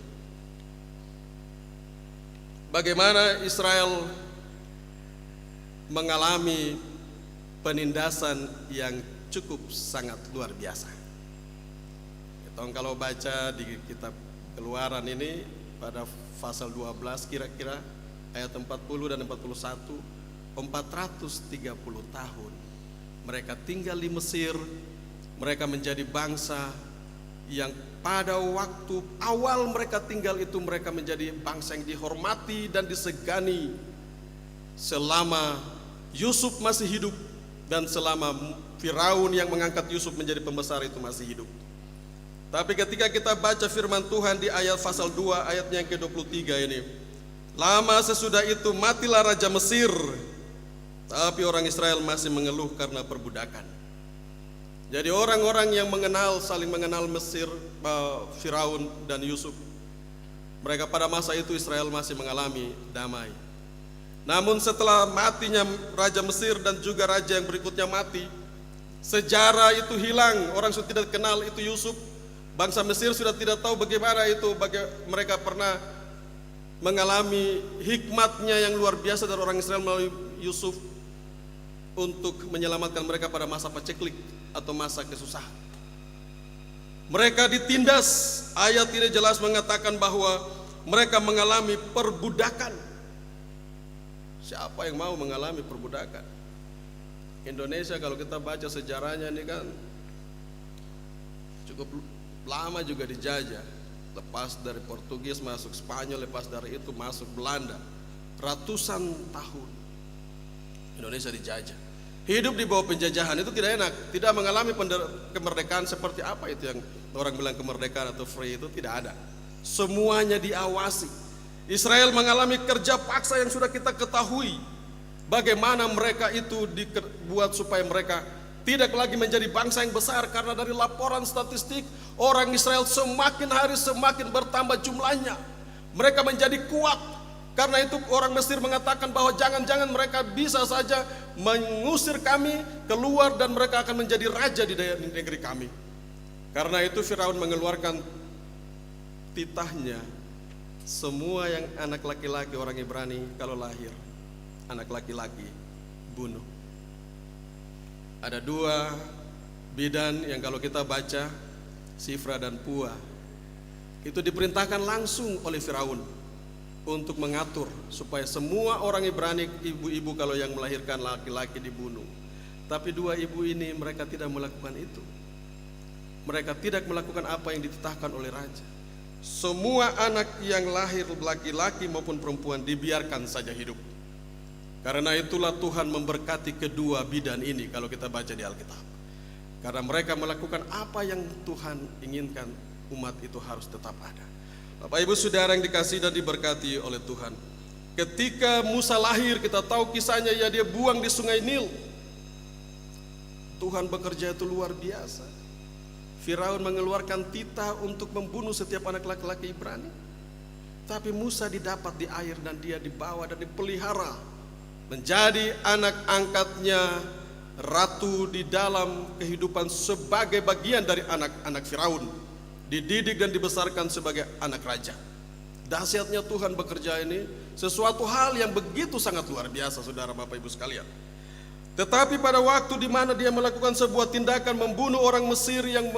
[SPEAKER 3] Bagaimana Israel mengalami penindasan yang cukup sangat luar biasa. Kita kalau baca di kitab Keluaran ini pada pasal 12 kira-kira ayat 40 dan 41, 430 tahun mereka tinggal di Mesir. Mereka menjadi bangsa yang pada waktu awal mereka tinggal itu mereka menjadi bangsa yang dihormati dan disegani selama Yusuf masih hidup dan selama Firaun yang mengangkat Yusuf menjadi pembesar itu masih hidup. Tapi ketika kita baca firman Tuhan di ayat pasal 2 ayatnya yang ke-23 ini, lama sesudah itu matilah Raja Mesir, tapi orang Israel masih mengeluh karena perbudakan. Jadi orang-orang yang saling mengenal Mesir, Firaun dan Yusuf, mereka pada masa itu Israel masih mengalami damai. Namun setelah matinya Raja Mesir dan juga raja yang berikutnya mati, sejarah itu hilang. Orang sudah tidak kenal itu Yusuf. Bangsa Mesir sudah tidak tahu bagaimana itu, mereka pernah mengalami hikmatnya yang luar biasa dari orang Israel melalui Yusuf untuk menyelamatkan mereka pada masa paceklik atau masa kesusahan. Mereka ditindas. Ayat ini jelas mengatakan bahwa mereka mengalami perbudakan. Siapa yang mau mengalami perbudakan? Indonesia kalau kita baca sejarahnya ini kan cukup lama juga dijajah. Lepas dari Portugis masuk Spanyol, lepas dari itu masuk Belanda. Ratusan tahun Indonesia dijajah. Hidup di bawah penjajahan itu tidak enak. Tidak mengalami kemerdekaan seperti apa itu yang orang bilang kemerdekaan atau free, itu tidak ada. Semuanya diawasi. Israel mengalami kerja paksa yang sudah kita ketahui. Bagaimana mereka itu dibuat supaya mereka tidak lagi menjadi bangsa yang besar, karena dari laporan statistik orang Israel semakin hari semakin bertambah jumlahnya. Mereka menjadi kuat, Karena itu orang Mesir mengatakan bahwa jangan-jangan mereka bisa saja mengusir kami keluar dan mereka akan menjadi raja di negeri kami. Karena itu Firaun mengeluarkan titahnya, semua yang anak laki-laki orang Ibrani kalau lahir, anak laki-laki bunuh. Ada dua bidan yang kalau kita baca, Sifra dan Pua, itu diperintahkan langsung oleh Firaun untuk mengatur supaya semua orang Ibrani, ibu-ibu kalau yang melahirkan laki-laki dibunuh. Tapi dua ibu ini mereka tidak melakukan itu. Mereka tidak melakukan apa yang dititahkan oleh raja. Semua anak yang lahir laki-laki maupun perempuan dibiarkan saja hidup. Karena itulah Tuhan memberkati kedua bidan ini kalau kita baca di Alkitab. Karena mereka melakukan apa yang Tuhan inginkan, umat itu harus tetap ada. Bapak Ibu Saudara yang dikasihi dan diberkati oleh Tuhan, ketika Musa lahir, kita tahu kisahnya, ya dia buang di sungai Nil. Tuhan bekerja itu luar biasa. Firaun mengeluarkan titah untuk membunuh setiap anak laki-laki Ibrani. Tapi Musa didapat di air dan dia dibawa dan dipelihara menjadi anak angkatnya ratu di dalam kehidupan sebagai bagian dari anak-anak Firaun. Dididik dan dibesarkan sebagai anak raja. Dahsyatnya Tuhan bekerja ini sesuatu hal yang begitu sangat luar biasa, saudara Bapak Ibu sekalian. Tetapi pada waktu di mana dia melakukan sebuah tindakan membunuh orang Mesir yang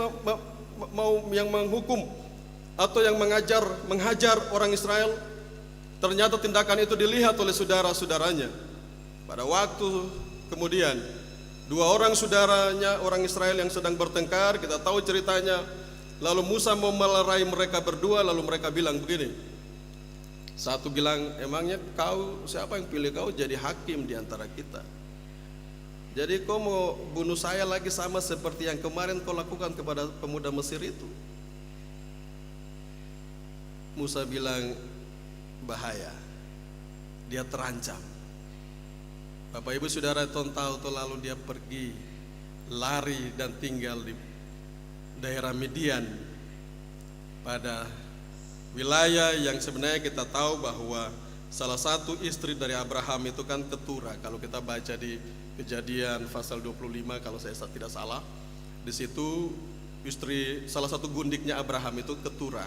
[SPEAKER 3] yang menghukum atau yang menghajar orang Israel, ternyata tindakan itu dilihat oleh saudara-saudaranya. Pada waktu kemudian dua orang saudaranya orang Israel yang sedang bertengkar, kita tahu ceritanya. Lalu Musa mau melerai mereka berdua, lalu mereka bilang begini. Satu bilang, emangnya kau, siapa yang pilih kau jadi hakim di antara kita? Jadi kau mau bunuh saya lagi sama seperti yang kemarin kau lakukan kepada pemuda Mesir itu? Musa bilang, bahaya, dia terancam. Bapak Ibu Saudara tahu, lalu dia pergi, lari dan tinggal di daerah Midian, pada wilayah yang sebenarnya kita tahu bahwa salah satu istri dari Abraham itu kan Ketura. Kalau kita baca di Kejadian pasal 25 kalau saya tidak salah, di situ istri salah satu gundiknya Abraham itu Ketura.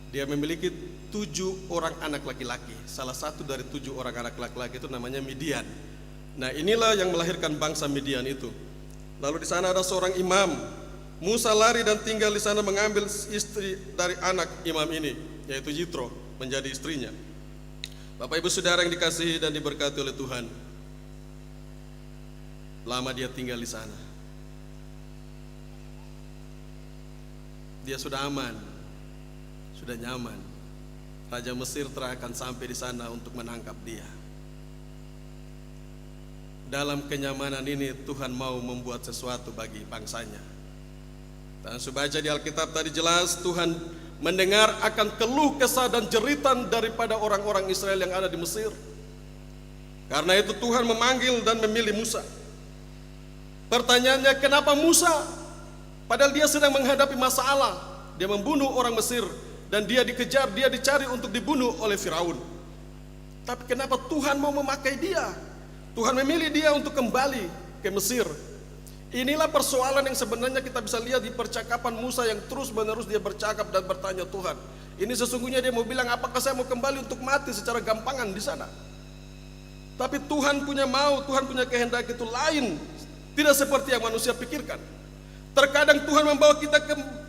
[SPEAKER 3] Dia memiliki 7 orang anak laki-laki. Salah satu dari 7 orang anak laki-laki itu namanya Midian. Nah, inilah yang melahirkan bangsa Midian itu. Lalu di sana ada seorang imam. Musa lari dan tinggal di sana mengambil istri dari anak imam ini, yaitu Yitro, menjadi istrinya. Bapak Ibu Saudara yang dikasihi dan diberkati oleh Tuhan, lama dia tinggal di sana. Dia sudah aman, sudah nyaman. Raja Mesir akan sampai di sana untuk menangkap dia. Dalam kenyamanan ini Tuhan mau membuat sesuatu bagi bangsanya. Dan sudah baca di Alkitab tadi jelas, Tuhan mendengar akan keluh kesah dan jeritan daripada orang-orang Israel yang ada di Mesir. Karena itu Tuhan memanggil dan memilih Musa. Pertanyaannya, kenapa Musa? Padahal dia sedang menghadapi masalah. Dia membunuh orang Mesir dan dia dikejar, dia dicari untuk dibunuh oleh Firaun. Tapi kenapa Tuhan mau memakai dia? Tuhan memilih dia untuk kembali ke Mesir. Inilah persoalan yang sebenarnya kita bisa lihat di percakapan Musa yang terus-menerus dia bercakap dan bertanya Tuhan. Ini sesungguhnya dia mau bilang, apakah saya mau kembali untuk mati secara gampangan di sana? Tapi Tuhan punya mau, Tuhan punya kehendak itu lain, tidak seperti yang manusia pikirkan. Terkadang Tuhan membawa kita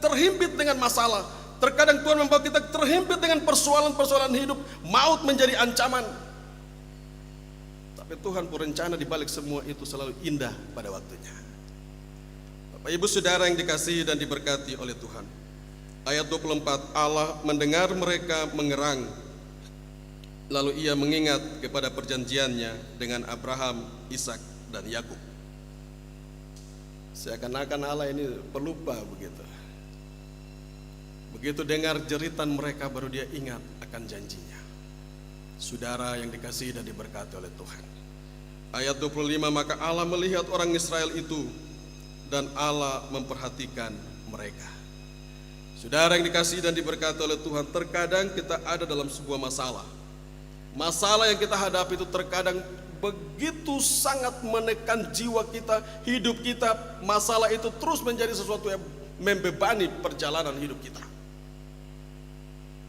[SPEAKER 3] terhimpit dengan masalah. Terkadang Tuhan membawa kita terhimpit dengan persoalan-persoalan hidup, maut menjadi ancaman. Tapi Tuhan berencana di balik semua itu selalu indah pada waktunya. Bapak Ibu Saudara yang dikasihi dan diberkati oleh Tuhan, ayat 24, Allah mendengar mereka mengerang, lalu ia mengingat kepada perjanjiannya dengan Abraham, Ishak dan Yakub. Seakan-akan Allah ini pelupa begitu. Begitu dengar jeritan mereka baru dia ingat akan janjinya. Saudara yang dikasihi dan diberkati oleh Tuhan, ayat 25, maka Allah melihat orang Israel itu dan Allah memperhatikan mereka. Saudara yang dikasihi dan diberkati oleh Tuhan, terkadang kita ada dalam sebuah masalah. Masalah yang kita hadapi itu terkadang begitu sangat menekan jiwa kita, hidup kita. Masalah itu terus menjadi sesuatu yang membebani perjalanan hidup kita.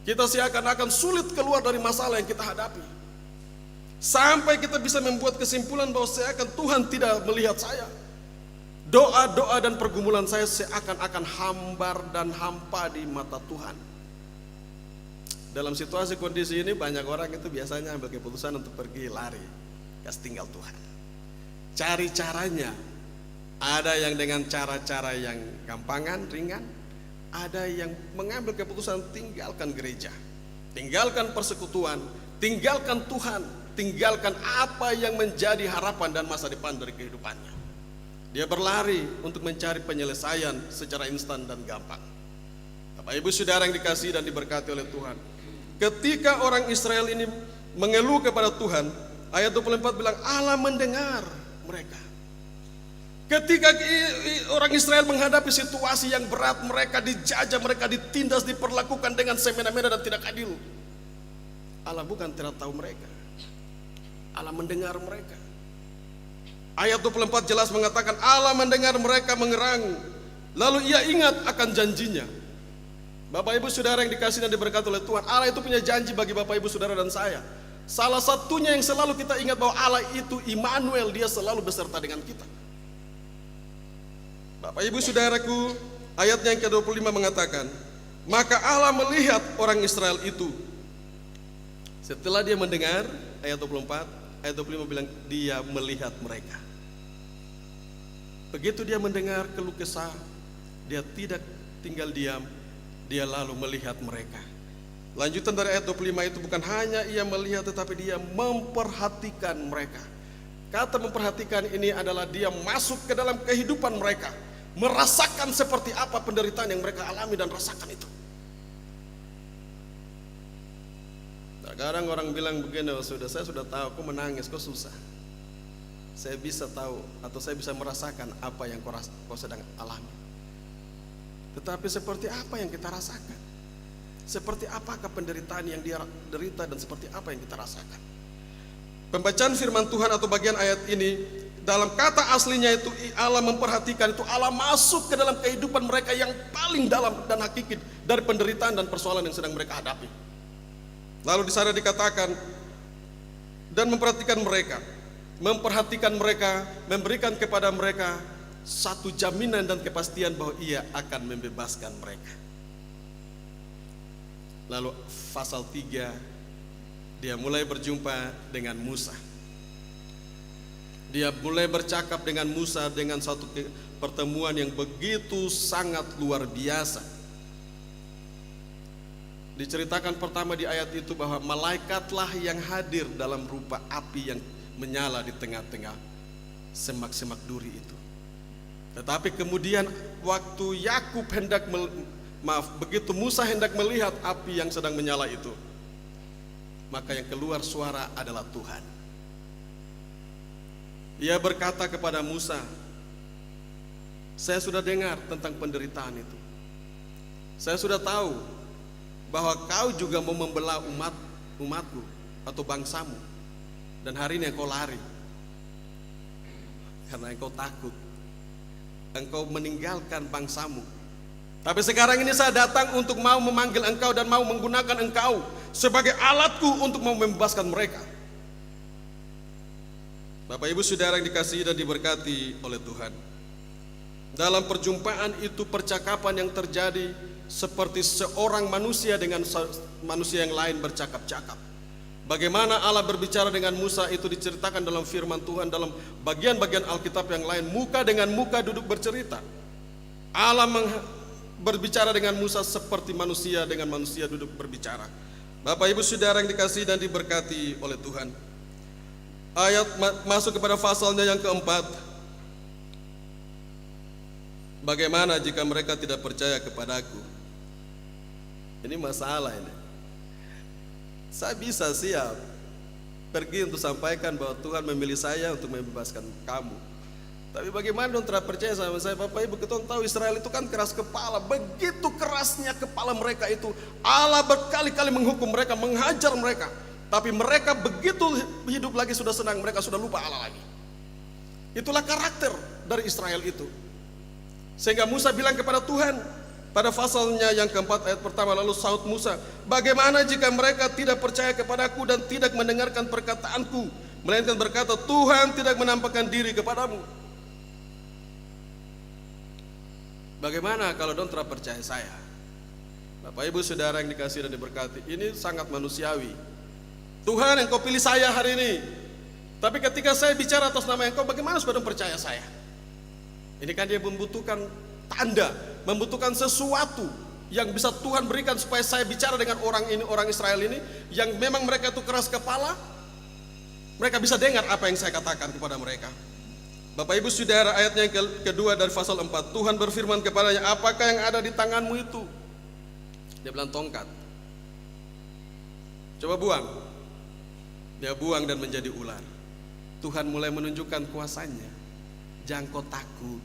[SPEAKER 3] Kita seakan-akan sulit keluar dari masalah yang kita hadapi. Sampai kita bisa membuat kesimpulan bahwa seakan Tuhan tidak melihat saya. Doa-doa dan pergumulan saya seakan-akan hambar dan hampa di mata Tuhan. Dalam situasi kondisi ini banyak orang itu biasanya ambil keputusan untuk pergi lari, kasih tinggal Tuhan. Cari caranya. Ada yang dengan cara-cara yang gampangan, ringan. Ada yang mengambil keputusan tinggalkan gereja, tinggalkan persekutuan, tinggalkan Tuhan, tinggalkan apa yang menjadi harapan dan masa depan dari kehidupannya. Dia berlari untuk mencari penyelesaian secara instan dan gampang. Bapak Ibu Saudara yang dikasihi dan diberkati oleh Tuhan, ketika orang Israel ini mengeluh kepada Tuhan, ayat 24 bilang Allah mendengar mereka. Ketika orang Israel menghadapi situasi yang berat, mereka dijajah, mereka ditindas, diperlakukan dengan semena-mena dan tidak adil, Allah bukan tidak tahu mereka, Allah mendengar mereka. Ayat 24 jelas mengatakan Allah mendengar mereka mengerang, lalu ia ingat akan janjinya. Bapak Ibu Saudara yang dikasihi dan diberkati oleh Tuhan, Allah itu punya janji bagi Bapak Ibu Saudara dan saya. Salah satunya yang selalu kita ingat bahwa Allah itu Immanuel, Dia selalu beserta dengan kita. Bapak Ibu Saudaraku, ayatnya yang ke-25 mengatakan, maka Allah melihat orang Israel itu. Setelah dia mendengar, ayat 24, ayat 25 bilang dia melihat mereka. Begitu dia mendengar keluh kesah, dia tidak tinggal diam, dia lalu melihat mereka. Lanjutan dari ayat 25 itu bukan hanya ia melihat, tetapi dia memperhatikan mereka. Kata memperhatikan ini adalah dia masuk ke dalam kehidupan mereka, merasakan seperti apa penderitaan yang mereka alami dan rasakan itu. Kadang orang bilang begini, oh, saya sudah tahu, kok menangis, kok susah. Saya bisa tahu atau saya bisa merasakan apa yang kau sedang alami. Tetapi seperti apa yang kita rasakan? Seperti apakah penderitaan yang dia derita dan seperti apa yang kita rasakan? Pembacaan firman Tuhan atau bagian ayat ini, dalam kata aslinya itu Allah memperhatikan, itu Allah masuk ke dalam kehidupan mereka yang paling dalam dan hakiki dari penderitaan dan persoalan yang sedang mereka hadapi. Lalu di sana dikatakan dan memperhatikan mereka, memberikan kepada mereka satu jaminan dan kepastian bahwa Ia akan membebaskan mereka. Lalu pasal 3, dia mulai berjumpa dengan Musa. Dia mulai bercakap dengan Musa dengan satu pertemuan yang begitu sangat luar biasa. Diceritakan pertama di ayat itu bahwa malaikatlah yang hadir dalam rupa api yang menyala di tengah-tengah semak-semak duri itu. Tetapi kemudian waktu begitu Musa hendak melihat api yang sedang menyala itu, maka yang keluar suara adalah Tuhan. Ia berkata kepada Musa, saya sudah dengar tentang penderitaan itu. Saya sudah tahu bahwa kau juga mau membelah umatku atau bangsamu. Dan hari ini engkau lari karena engkau takut. Engkau meninggalkan bangsamu. Tapi sekarang ini saya datang untuk mau memanggil engkau dan mau menggunakan engkau sebagai alatku untuk mau membebaskan mereka. Bapak Ibu Saudara yang dikasihi dan diberkati oleh Tuhan, dalam perjumpaan itu percakapan yang terjadi seperti seorang manusia dengan manusia yang lain bercakap-cakap. Bagaimana Allah berbicara dengan Musa itu diceritakan dalam firman Tuhan dalam bagian-bagian Alkitab yang lain, muka dengan muka duduk bercerita. Allah berbicara dengan Musa seperti manusia dengan manusia duduk berbicara. Bapak Ibu Saudara yang dikasihi dan diberkati oleh Tuhan, ayat masuk kepada pasalnya yang keempat. Bagaimana jika mereka tidak percaya kepadaku? Ini masalah ini. Saya bisa siap pergi untuk sampaikan bahwa Tuhan memilih saya untuk membebaskan kamu. Tapi bagaimana dong tidak percaya sama saya? Bapak Ibu, kita tahu Israel itu kan keras kepala. Begitu kerasnya kepala mereka itu, Allah berkali-kali menghukum mereka, menghajar mereka. Tapi mereka begitu hidup lagi sudah senang, mereka sudah lupa Allah lagi. Itulah karakter dari Israel itu. Sehingga Musa bilang kepada Tuhan pada pasalnya yang keempat ayat pertama, lalu saut Musa, bagaimana jika mereka tidak percaya kepadaku dan tidak mendengarkan perkataanku, melainkan berkata, Tuhan tidak menampakkan diri kepadamu. Bagaimana kalau don't percaya saya? Bapak Ibu Saudara yang dikasihi dan diberkati, ini sangat manusiawi. Tuhan, Engkau pilih saya hari ini, tapi ketika saya bicara atas nama Engkau, bagaimana supaya percaya saya? Ini kan dia membutuhkan tanda, membutuhkan sesuatu yang bisa Tuhan berikan supaya saya bicara dengan orang ini, orang Israel ini, yang memang mereka itu keras kepala, mereka bisa dengar apa yang saya katakan kepada mereka. Bapak Ibu Saudara, ayatnya yang kedua dari pasal 4, Tuhan berfirman kepadanya, apakah yang ada di tanganmu itu? Dia bilang tongkat. Coba buang. Dia buang dan menjadi ular. Tuhan mulai menunjukkan kuasanya. Jangan kau takut.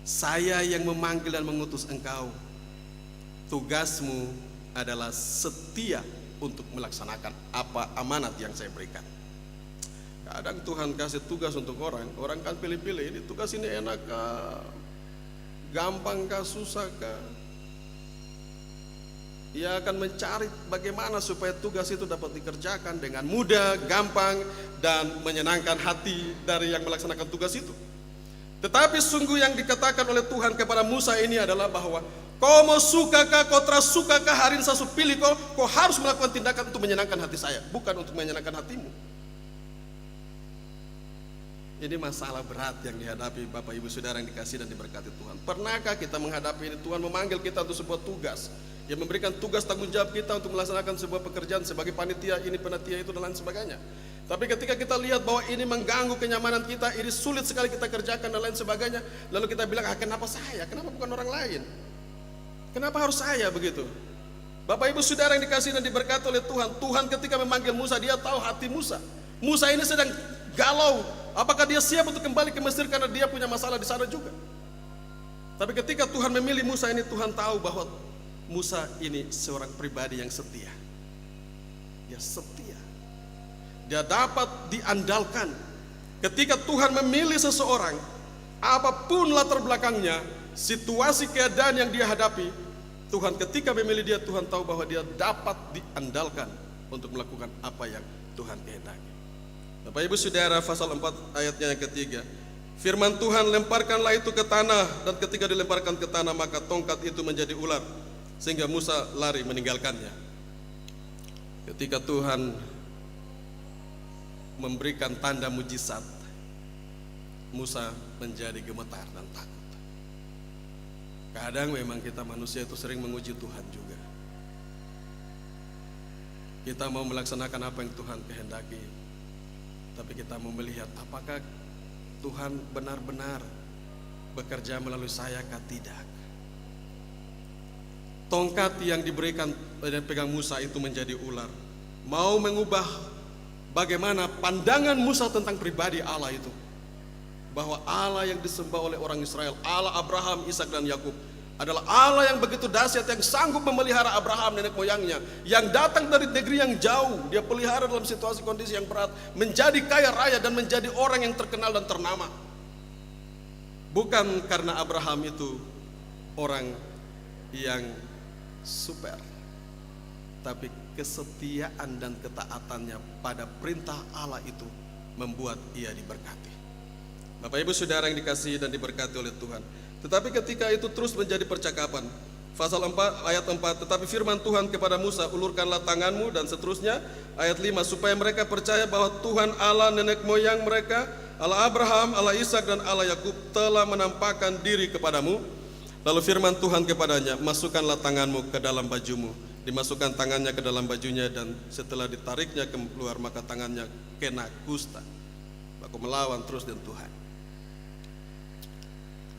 [SPEAKER 3] Saya yang memanggil dan mengutus engkau. Tugasmu adalah setia untuk melaksanakan apa amanat yang saya berikan. Kadang Tuhan kasih tugas untuk orang kan pilih-pilih, ini tugas ini enak kah? Gampang kah? Susah kah? Ia akan mencari bagaimana supaya tugas itu dapat dikerjakan dengan mudah, gampang, dan menyenangkan hati dari yang melaksanakan tugas itu. Tetapi sungguh yang dikatakan oleh Tuhan kepada Musa ini adalah bahwa kau mau sukakah, kau teras sukakah, hari ini saya pilih kau harus melakukan tindakan untuk menyenangkan hati saya, bukan untuk menyenangkan hatimu. Ini masalah berat yang dihadapi Bapak Ibu Saudara yang dikasihi dan diberkati Tuhan. Pernahkah kita menghadapi ini? Tuhan memanggil kita untuk sebuah tugas, yang memberikan tugas tanggung jawab kita untuk melaksanakan sebuah pekerjaan sebagai panitia ini, panitia itu, dan lain sebagainya. Tapi ketika kita lihat bahwa ini mengganggu kenyamanan kita, ini sulit sekali kita kerjakan dan lain sebagainya, lalu kita bilang, kenapa saya? Kenapa bukan orang lain? Kenapa harus saya begitu? Bapak Ibu Saudara yang dikasihi dan diberkati oleh Tuhan, Tuhan ketika memanggil Musa, dia tahu hati Musa. Musa ini sedang galau, apakah dia siap untuk kembali ke Mesir karena dia punya masalah di sana juga. Tapi ketika Tuhan memilih Musa ini, Tuhan tahu bahwa Musa ini seorang pribadi yang setia. Dia setia. Dia dapat diandalkan. Ketika Tuhan memilih seseorang, apapun latar belakangnya, situasi keadaan yang dia hadapi, Tuhan ketika memilih dia, Tuhan tahu bahwa dia dapat diandalkan untuk melakukan apa yang Tuhan kehendaki. Bapak Ibu Saudara, pasal 4 ayatnya yang ketiga, firman Tuhan, lemparkanlah itu ke tanah, dan ketika dilemparkan ke tanah maka tongkat itu menjadi ular, sehingga Musa lari meninggalkannya. Ketika Tuhan memberikan tanda mujizat, Musa menjadi gemetar dan takut. Kadang memang kita manusia itu sering menguji Tuhan juga. Kita mau melaksanakan apa yang Tuhan kehendaki, tapi kita mau melihat apakah Tuhan benar-benar bekerja melalui saya kah tidak. Tongkat yang diberikan dan pegang Musa itu menjadi ular, mau mengubah bagaimana pandangan Musa tentang pribadi Allah itu, bahwa Allah yang disembah oleh orang Israel, Allah Abraham, Ishak, dan Yakub, adalah Allah yang begitu dahsyat, yang sanggup memelihara Abraham nenek moyangnya, yang datang dari negeri yang jauh, dia pelihara dalam situasi kondisi yang berat, menjadi kaya raya dan menjadi orang yang terkenal dan ternama. Bukan karena Abraham itu orang yang super, tapi kesetiaan dan ketaatannya pada perintah Allah itu membuat ia diberkati. Bapak Ibu Saudara yang dikasihi dan diberkati oleh Tuhan. Tetapi ketika itu terus menjadi percakapan, pasal 4 ayat 4, tetapi firman Tuhan kepada Musa, ulurkanlah tanganmu, dan seterusnya. Ayat 5, supaya mereka percaya bahwa Tuhan Allah nenek moyang mereka, Allah Abraham, Allah Ishak, dan Allah Yakub telah menampakkan diri kepadamu. Lalu firman Tuhan kepadanya, masukkanlah tanganmu ke dalam bajumu. Dimasukkan tangannya ke dalam bajunya, dan setelah ditariknya keluar maka tangannya kena kusta. Aku melawan terus dengan Tuhan.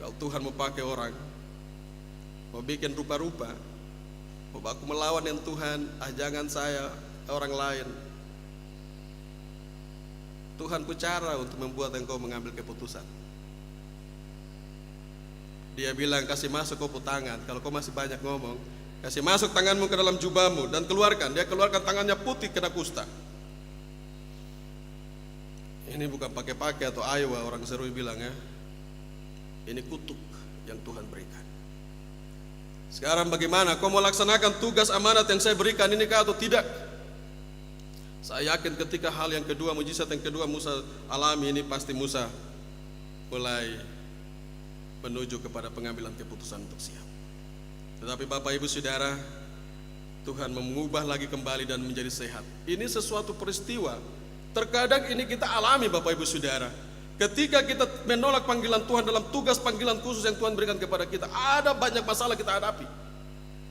[SPEAKER 3] Kalau Tuhan mau pakai orang, mau bikin rupa-rupa, mau aku melawan dengan Tuhan, jangan saya, orang lain. Tuhan punya cara untuk membuat engkau mengambil keputusan. Dia bilang kasih masuk kau tangan, kalau kau masih banyak ngomong, Kasih masuk tanganmu ke dalam jubahmu dan keluarkan. Dia keluarkan tangannya putih kena kusta. Ini bukan pakai-pakai atau aywa orang Serui bilang ya. Ini kutuk yang Tuhan berikan. Sekarang bagaimana? Kau mau laksanakan tugas amanat yang saya berikan ini kah atau tidak? Saya yakin ketika hal yang kedua, mujizat yang kedua Musa alami ini, pasti Musa mulai menuju kepada pengambilan keputusan untuk siap. Tetapi Bapak Ibu Saudara, Tuhan mengubah lagi kembali dan menjadi sehat. Ini sesuatu peristiwa. Terkadang ini kita alami Bapak Ibu Saudara. Ketika kita menolak panggilan Tuhan dalam tugas panggilan khusus yang Tuhan berikan kepada kita, ada banyak masalah kita hadapi.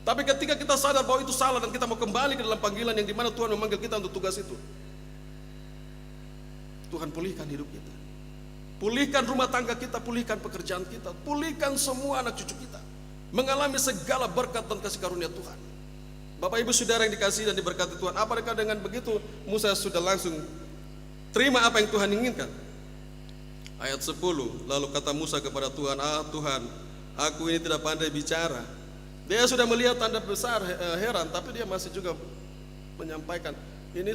[SPEAKER 3] Tapi ketika kita sadar bahwa itu salah dan kita mau kembali ke dalam panggilan yang dimana Tuhan memanggil kita untuk tugas itu, Tuhan pulihkan hidup kita. Pulihkan rumah tangga kita, pulihkan pekerjaan kita, pulihkan semua anak cucu kita. Mengalami segala berkat dan kasih karunia Tuhan. Bapak Ibu Saudara yang dikasihi dan diberkati Tuhan, apakah dengan begitu Musa sudah langsung terima apa yang Tuhan inginkan? Ayat 10, lalu kata Musa kepada Tuhan, Tuhan, aku ini tidak pandai bicara. Dia sudah melihat tanda besar, heran, tapi dia masih juga menyampaikan. Ini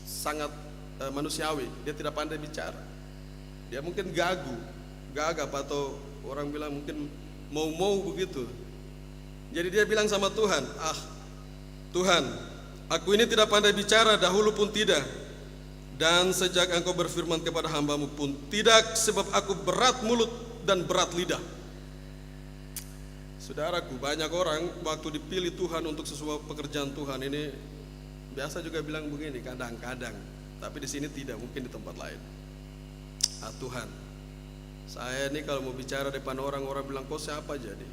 [SPEAKER 3] sangat manusiawi, dia tidak pandai bicara. Dia mungkin gagap atau orang bilang mungkin mau begitu. Jadi dia bilang sama Tuhan, Tuhan, aku ini tidak pandai bicara, dahulu pun tidak, dan sejak engkau berfirman kepada hambamu pun tidak, sebab aku berat mulut dan berat lidah. Saudaraku, banyak orang waktu dipilih Tuhan untuk sesuatu pekerjaan Tuhan ini biasa juga bilang begini, kadang-kadang, tapi di sini tidak, mungkin di tempat lain. Tuhan, saya ini kalau mau bicara depan orang bilang, kau siapa jadi?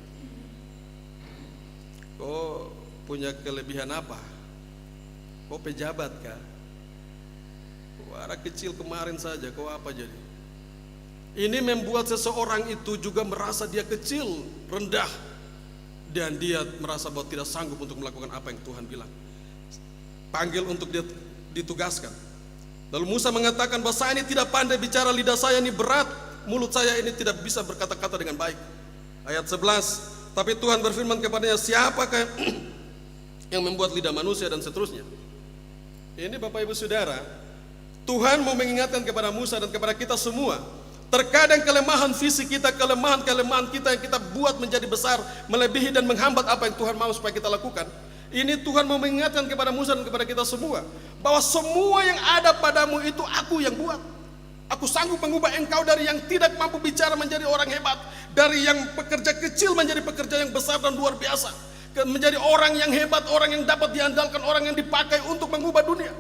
[SPEAKER 3] Kau punya kelebihan apa? Kau pejabat kah? Anak kecil kemarin saja, kau apa jadi? Ini membuat seseorang itu juga merasa dia kecil, rendah, dan dia merasa bahwa tidak sanggup untuk melakukan apa yang Tuhan bilang. Panggil untuk dia ditugaskan. Lalu Musa mengatakan bahwa saya ini tidak pandai bicara, lidah saya ini berat, mulut saya ini tidak bisa berkata-kata dengan baik. Ayat 11, tapi Tuhan berfirman kepadanya, siapakah yang membuat lidah manusia, dan seterusnya. Ini Bapak Ibu Saudara, Tuhan mau mengingatkan kepada Musa dan kepada kita semua. Terkadang kelemahan fisik kita, kelemahan kita yang kita buat menjadi besar, melebihi dan menghambat apa yang Tuhan mau supaya kita lakukan. Ini Tuhan mau mengingatkan kepada Musa dan kepada kita semua, bahwa semua yang ada padamu itu aku yang buat. Aku sanggup mengubah engkau dari yang tidak mampu bicara menjadi orang hebat, dari yang pekerja kecil menjadi pekerja yang besar dan luar biasa, menjadi orang yang hebat, orang yang dapat diandalkan, orang yang dipakai untuk mengubah dunia.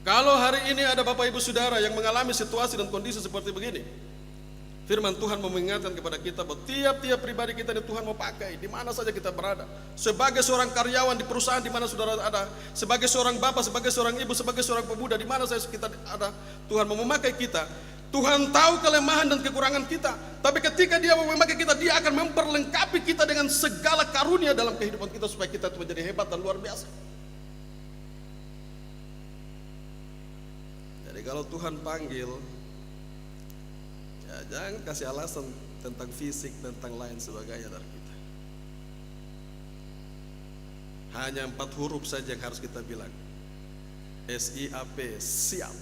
[SPEAKER 3] Kalau hari ini ada Bapak Ibu Saudara yang mengalami situasi dan kondisi seperti begini, firman Tuhan mau mengingatkan kepada kita bahwa tiap-tiap pribadi kita ini Tuhan mau pakai di mana saja kita berada. Sebagai seorang karyawan di perusahaan di mana saudara ada, sebagai seorang bapak, sebagai seorang ibu, sebagai seorang pemuda di mana saja kita ada, Tuhan mau memakai kita. Tuhan tahu kelemahan dan kekurangan kita, tapi ketika Dia mau memakai kita, Dia akan memperlengkapi kita dengan segala karunia dalam kehidupan kita supaya kita menjadi hebat dan luar biasa. Jadi kalau Tuhan panggil, ya jangan kasih alasan tentang fisik, tentang lain sebagainya dari kita. Hanya 4 huruf saja yang harus kita bilang. SIAP, siap.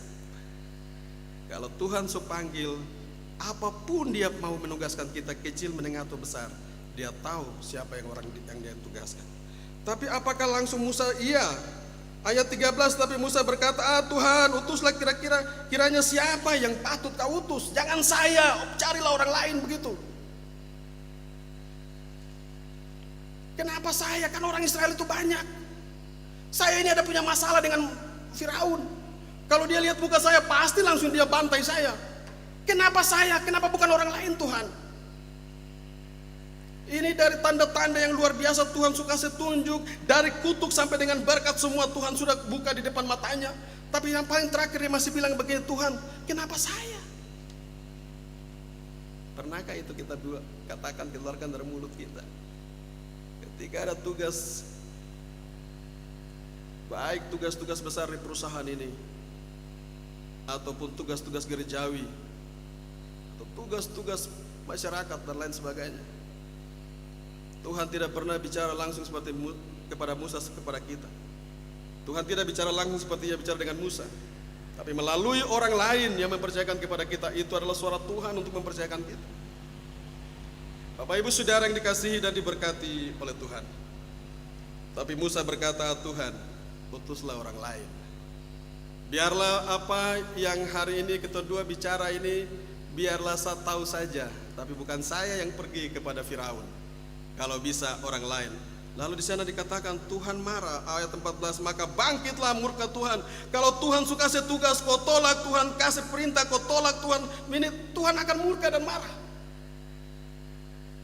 [SPEAKER 3] Kalau Tuhan panggil, apapun Dia mau menugaskan kita, kecil, menengah atau besar, Dia tahu siapa yang Dia tugaskan. Tapi apakah langsung Musa iya? Ayat 13, tapi Musa berkata, Tuhan, utuslah kiranya siapa yang patut kau utus? Jangan saya, carilah orang lain begitu. Kenapa saya? Kan orang Israel itu banyak. Saya ini ada punya masalah dengan Firaun. Kalau dia lihat muka saya, pasti langsung dia bantai saya. Kenapa saya? Kenapa bukan orang lain, Tuhan? Ini dari tanda-tanda yang luar biasa Tuhan suka setunjuk. Dari kutuk sampai dengan berkat semua Tuhan sudah buka di depan matanya. Tapi yang paling terakhir dia masih bilang begini, Tuhan, kenapa saya? Pernahkah itu kita katakan, keluarkan dari mulut kita? Ketika ada tugas, baik tugas-tugas besar di perusahaan ini, ataupun tugas-tugas gerejawi, atau tugas-tugas masyarakat dan lain sebagainya, Tuhan tidak pernah bicara langsung seperti kepada Musa kepada kita. Tuhan tidak bicara langsung seperti Ia bicara dengan Musa, tapi melalui orang lain yang mempercayakan kepada kita. Itu adalah suara Tuhan untuk mempercayakan kita. Bapak Ibu Saudara yang dikasihi dan diberkati oleh Tuhan. Tapi Musa berkata, Tuhan, utuslah orang lain. Biarlah apa yang hari ini kita dua bicara ini, biarlah saya tahu saja, tapi bukan saya yang pergi kepada Firaun. Kalau bisa orang lain. Lalu di sana dikatakan Tuhan marah, ayat 14, maka bangkitlah murka Tuhan. Kalau Tuhan suka kasih tugas, kau tolak, Tuhan kasih perintah, kau tolak, Tuhan akan murka dan marah.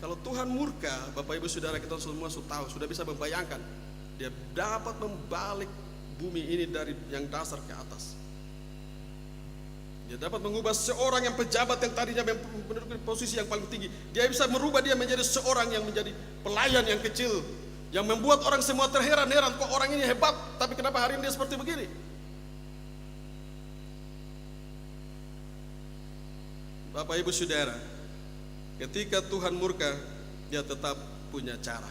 [SPEAKER 3] Kalau Tuhan murka, Bapak Ibu Saudara, kita semua sudah tahu, sudah bisa membayangkan, Dia dapat membalik bumi ini dari yang dasar ke atas. Dia dapat mengubah seorang yang pejabat yang tadinya menduduki posisi yang paling tinggi. Dia bisa merubah dia menjadi seorang yang menjadi pelayan yang kecil, yang membuat orang semua terheran-heran, kok orang ini hebat, tapi kenapa hari ini dia seperti begini? Bapak Ibu Saudara, ketika Tuhan murka, Dia tetap punya cara.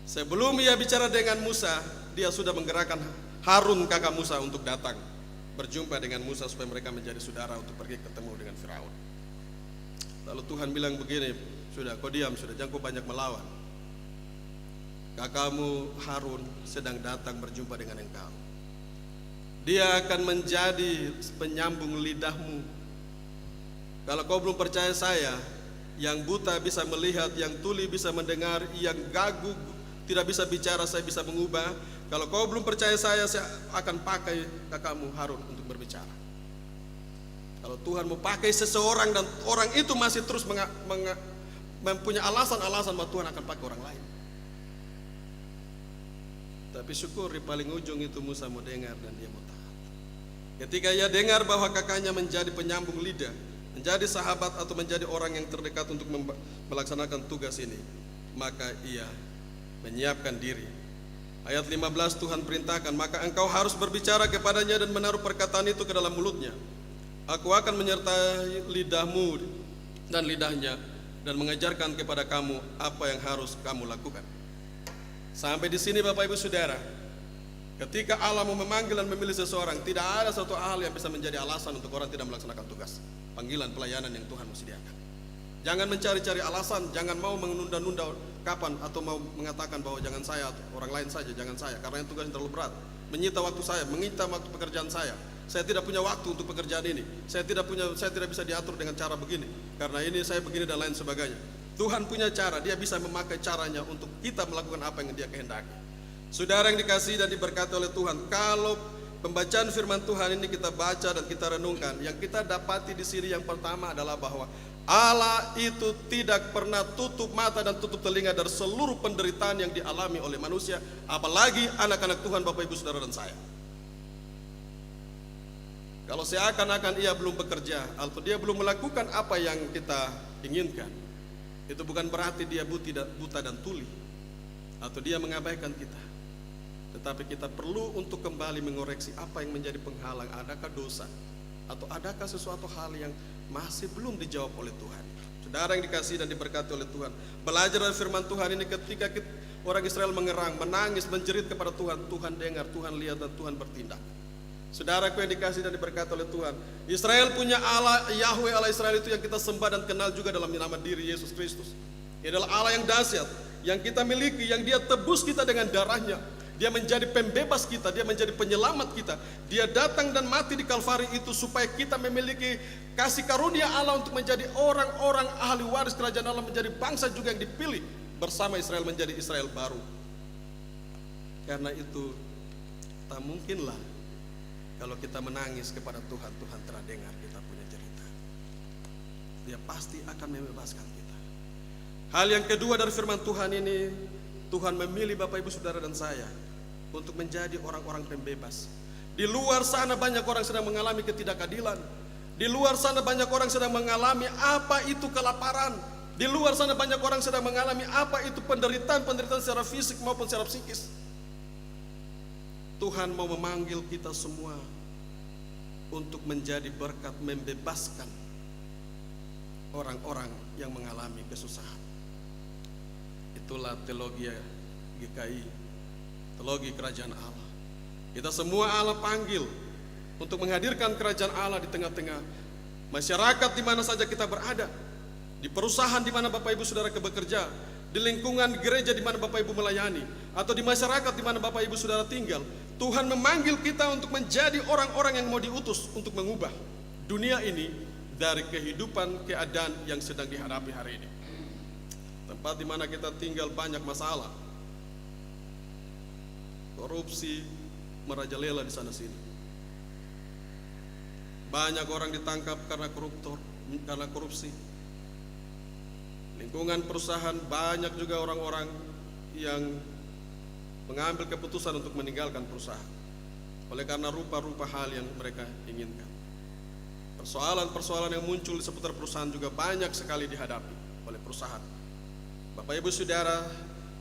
[SPEAKER 3] Sebelum Ia bicara dengan Musa, Dia sudah menggerakkan Harun kakak Musa untuk datang berjumpa dengan Musa supaya mereka menjadi saudara untuk pergi ketemu dengan Firaun. Lalu Tuhan bilang begini, sudah kau diam, sudah jangan kau banyak melawan. Kakakmu Harun sedang datang berjumpa dengan engkau. Dia akan menjadi penyambung lidahmu. Kalau kau belum percaya saya, yang buta bisa melihat, yang tuli bisa mendengar, yang gagu tidak bisa bicara, saya bisa mengubah. Kalau kau belum percaya saya akan pakai kakakmu Harun untuk berbicara. Kalau Tuhan mau pakai seseorang dan orang itu masih terus mempunyai alasan-alasan, maka Tuhan akan pakai orang lain. Tapi syukur di paling ujung itu Musa mau dengar dan dia mau taat. Ketika ia dengar bahwa kakaknya menjadi penyambung lidah, menjadi sahabat atau menjadi orang yang terdekat untuk melaksanakan tugas ini, maka ia menyiapkan diri. Ayat 15 Tuhan perintahkan, maka engkau harus berbicara kepadanya dan menaruh perkataan itu ke dalam mulutnya. Aku akan menyertai lidahmu dan lidahnya dan mengajarkan kepada kamu apa yang harus kamu lakukan. Sampai di sini Bapak Ibu Saudara, ketika Allah mau memanggil dan memilih seseorang, tidak ada satu hal yang bisa menjadi alasan untuk orang tidak melaksanakan tugas panggilan pelayanan yang Tuhan sediakan. Jangan mencari-cari alasan, jangan mau menunda-nunda kapan atau mau mengatakan bahwa jangan saya, orang lain saja, jangan saya, karena tugas yang terlalu berat, menyita waktu saya, menyita waktu pekerjaan saya. Saya tidak punya waktu untuk pekerjaan ini. Saya tidak bisa diatur dengan cara begini. Karena ini saya begini dan lain sebagainya. Tuhan punya cara, Dia bisa memakai caranya untuk kita melakukan apa yang Dia kehendaki. Saudara yang dikasihi dan diberkati oleh Tuhan, kalau pembacaan firman Tuhan ini kita baca dan kita renungkan, yang kita dapati di sini yang pertama adalah bahwa Allah itu tidak pernah tutup mata dan tutup telinga dari seluruh penderitaan yang dialami oleh manusia, apalagi anak-anak Tuhan, Bapak Ibu Saudara dan saya. Kalau seakan-akan ia belum bekerja atau dia belum melakukan apa yang kita inginkan, itu bukan berarti dia buta dan tuli atau dia mengabaikan kita. Tetapi kita perlu untuk kembali mengoreksi apa yang menjadi penghalang. Adakah dosa atau adakah sesuatu hal yang masih belum dijawab oleh Tuhan? Saudara yang dikasihi dan diberkati oleh Tuhan, belajar dari firman Tuhan ini, ketika orang Israel mengerang, menangis, menjerit kepada Tuhan, Tuhan dengar, Tuhan lihat dan Tuhan bertindak. Saudaraku yang dikasihi dan diberkati oleh Tuhan, Israel punya Allah, Yahweh Allah Israel itu yang kita sembah dan kenal juga dalam nama diri Yesus Kristus. Ia adalah Allah yang dahsyat, yang kita miliki, yang Dia tebus kita dengan darahnya. Dia menjadi pembebas kita, Dia menjadi penyelamat kita. Dia datang dan mati di Kalvari itu supaya kita memiliki kasih karunia Allah untuk menjadi orang-orang ahli waris kerajaan Allah, menjadi bangsa juga yang dipilih bersama Israel menjadi Israel baru. Karena itu tak mungkinlah kalau kita menangis kepada Tuhan, Tuhan telah dengar kita punya cerita. Dia pasti akan membebaskan kita. Hal yang kedua dari firman Tuhan ini, Tuhan memilih Bapak Ibu Saudara dan saya untuk menjadi orang-orang pembebas. Di luar sana banyak orang sedang mengalami ketidakadilan. Di luar sana banyak orang sedang mengalami apa itu kelaparan. Di luar sana banyak orang sedang mengalami apa itu penderitaan secara fisik maupun secara psikis. Tuhan mau memanggil kita semua untuk menjadi berkat, membebaskan orang-orang yang mengalami kesusahan. itulah teologi GKI, teologi kerajaan Allah. Kita semua Allah panggil untuk menghadirkan kerajaan Allah di tengah-tengah masyarakat di mana saja kita berada, di perusahaan di mana Bapak Ibu Saudara bekerja, di lingkungan gereja di mana Bapak Ibu melayani, atau di masyarakat di mana Bapak Ibu Saudara tinggal. Tuhan memanggil kita untuk menjadi orang-orang yang mau diutus untuk mengubah dunia ini dari kehidupan keadaan yang sedang dihadapi hari ini. Tempat di mana kita tinggal banyak masalah, korupsi merajalela di sana sini. Banyak orang ditangkap karena koruptor, karena korupsi. Lingkungan perusahaan banyak juga orang-orang yang mengambil keputusan untuk meninggalkan perusahaan oleh karena rupa-rupa hal yang mereka inginkan. Persoalan-persoalan yang muncul di seputar perusahaan juga banyak sekali dihadapi oleh perusahaan. Bapak Ibu Saudara,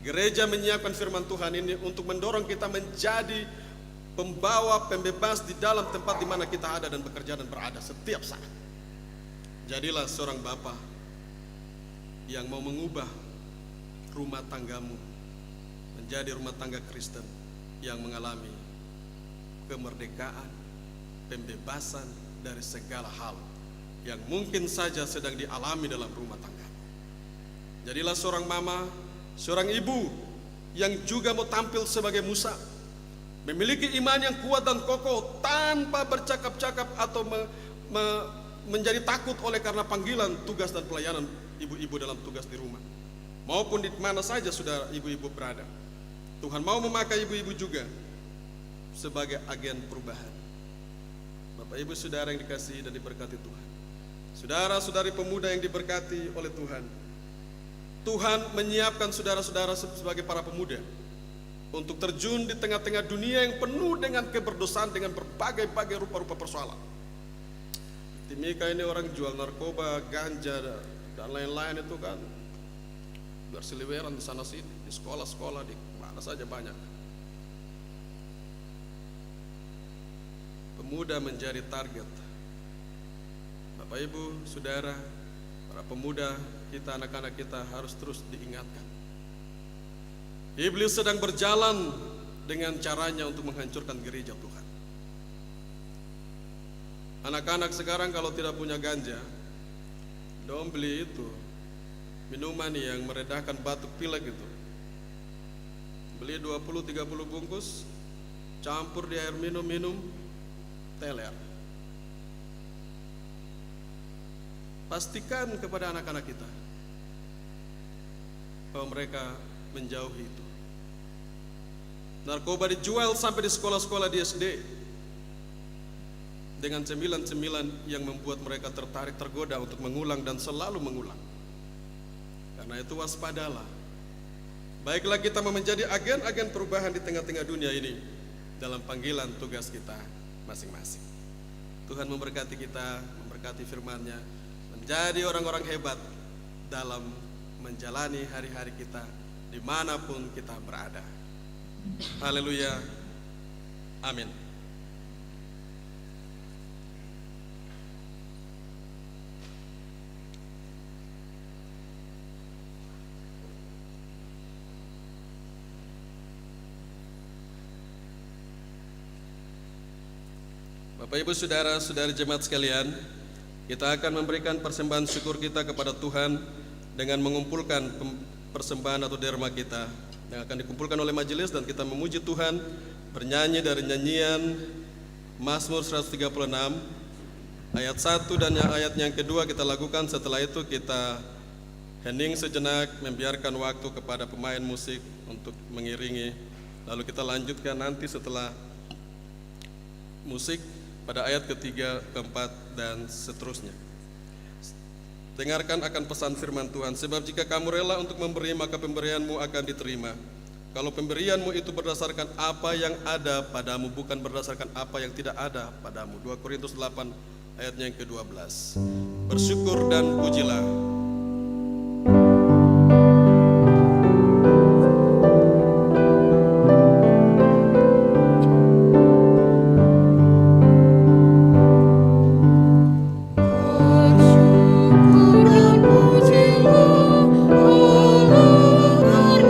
[SPEAKER 3] gereja menyiapkan firman Tuhan ini untuk mendorong kita menjadi pembawa pembebas di dalam tempat di mana kita ada dan bekerja dan berada setiap saat. Jadilah seorang bapa yang mau mengubah rumah tanggamu menjadi rumah tangga Kristen yang mengalami kemerdekaan, pembebasan dari segala hal yang mungkin saja sedang dialami dalam rumah tangga. Jadilah seorang mama, seorang ibu yang juga mau tampil sebagai Musa, memiliki iman yang kuat dan kokoh tanpa bercakap-cakap atau menjadi takut oleh karena panggilan, tugas dan pelayanan ibu-ibu dalam tugas di rumah maupun di mana saja sudah ibu-ibu berada. Tuhan mau memakai ibu-ibu juga sebagai agen perubahan. Bapak Ibu Saudara yang dikasihi dan diberkati Tuhan, saudara-saudari pemuda yang diberkati oleh Tuhan, Tuhan menyiapkan saudara-saudara sebagai para pemuda untuk terjun di tengah-tengah dunia yang penuh dengan keberdosaan, dengan berbagai-bagai rupa-rupa persoalan. Timika ini orang jual narkoba, ganja, dan lain-lain itu kan berseliweran di sana sini, di sekolah-sekolah, di mana saja banyak. Pemuda menjadi target. Bapak Ibu, Saudara, para pemuda kita, anak-anak kita harus terus diingatkan. Iblis sedang berjalan dengan caranya untuk menghancurkan gereja Tuhan. Anak-anak sekarang kalau tidak punya ganja, dong beli itu minuman yang meredakan batuk pilek itu. Beli 20-30 bungkus, campur di air minum, teler. Pastikan kepada anak-anak kita bahwa mereka menjauhi itu. Narkoba dijual sampai di sekolah-sekolah di SD dengan cemilan-cemilan yang membuat mereka tertarik, tergoda untuk mengulang dan selalu mengulang. Karena itu waspadalah. Baiklah kita mau menjadi agen-agen perubahan di tengah-tengah dunia ini dalam panggilan tugas kita masing-masing. Tuhan memberkati kita, memberkati firman-Nya, menjadi orang-orang hebat dalam menjalani hari-hari kita dimanapun kita berada. Haleluya, amin. Bapak Ibu Saudara, saudari jemaat sekalian, kita akan memberikan persembahan syukur kita kepada Tuhan dengan mengumpulkan persembahan atau derma kita yang akan dikumpulkan oleh majelis, dan kita memuji Tuhan bernyanyi dari nyanyian Mazmur 136 ayat 1 dan ayat yang kedua kita lakukan. Setelah itu kita hening sejenak, membiarkan waktu kepada pemain musik untuk mengiringi, lalu kita lanjutkan nanti setelah musik pada ayat ketiga, keempat, dan seterusnya. Dengarkan akan pesan firman Tuhan. Sebab jika kamu rela untuk memberi, maka pemberianmu akan diterima. Kalau pemberianmu itu berdasarkan apa yang ada padamu, bukan berdasarkan apa yang tidak ada padamu. 2 Korintus 8 ayatnya yang ke-12. Bersyukur dan pujilah.
[SPEAKER 4] Bersyukur dan pujilah Allah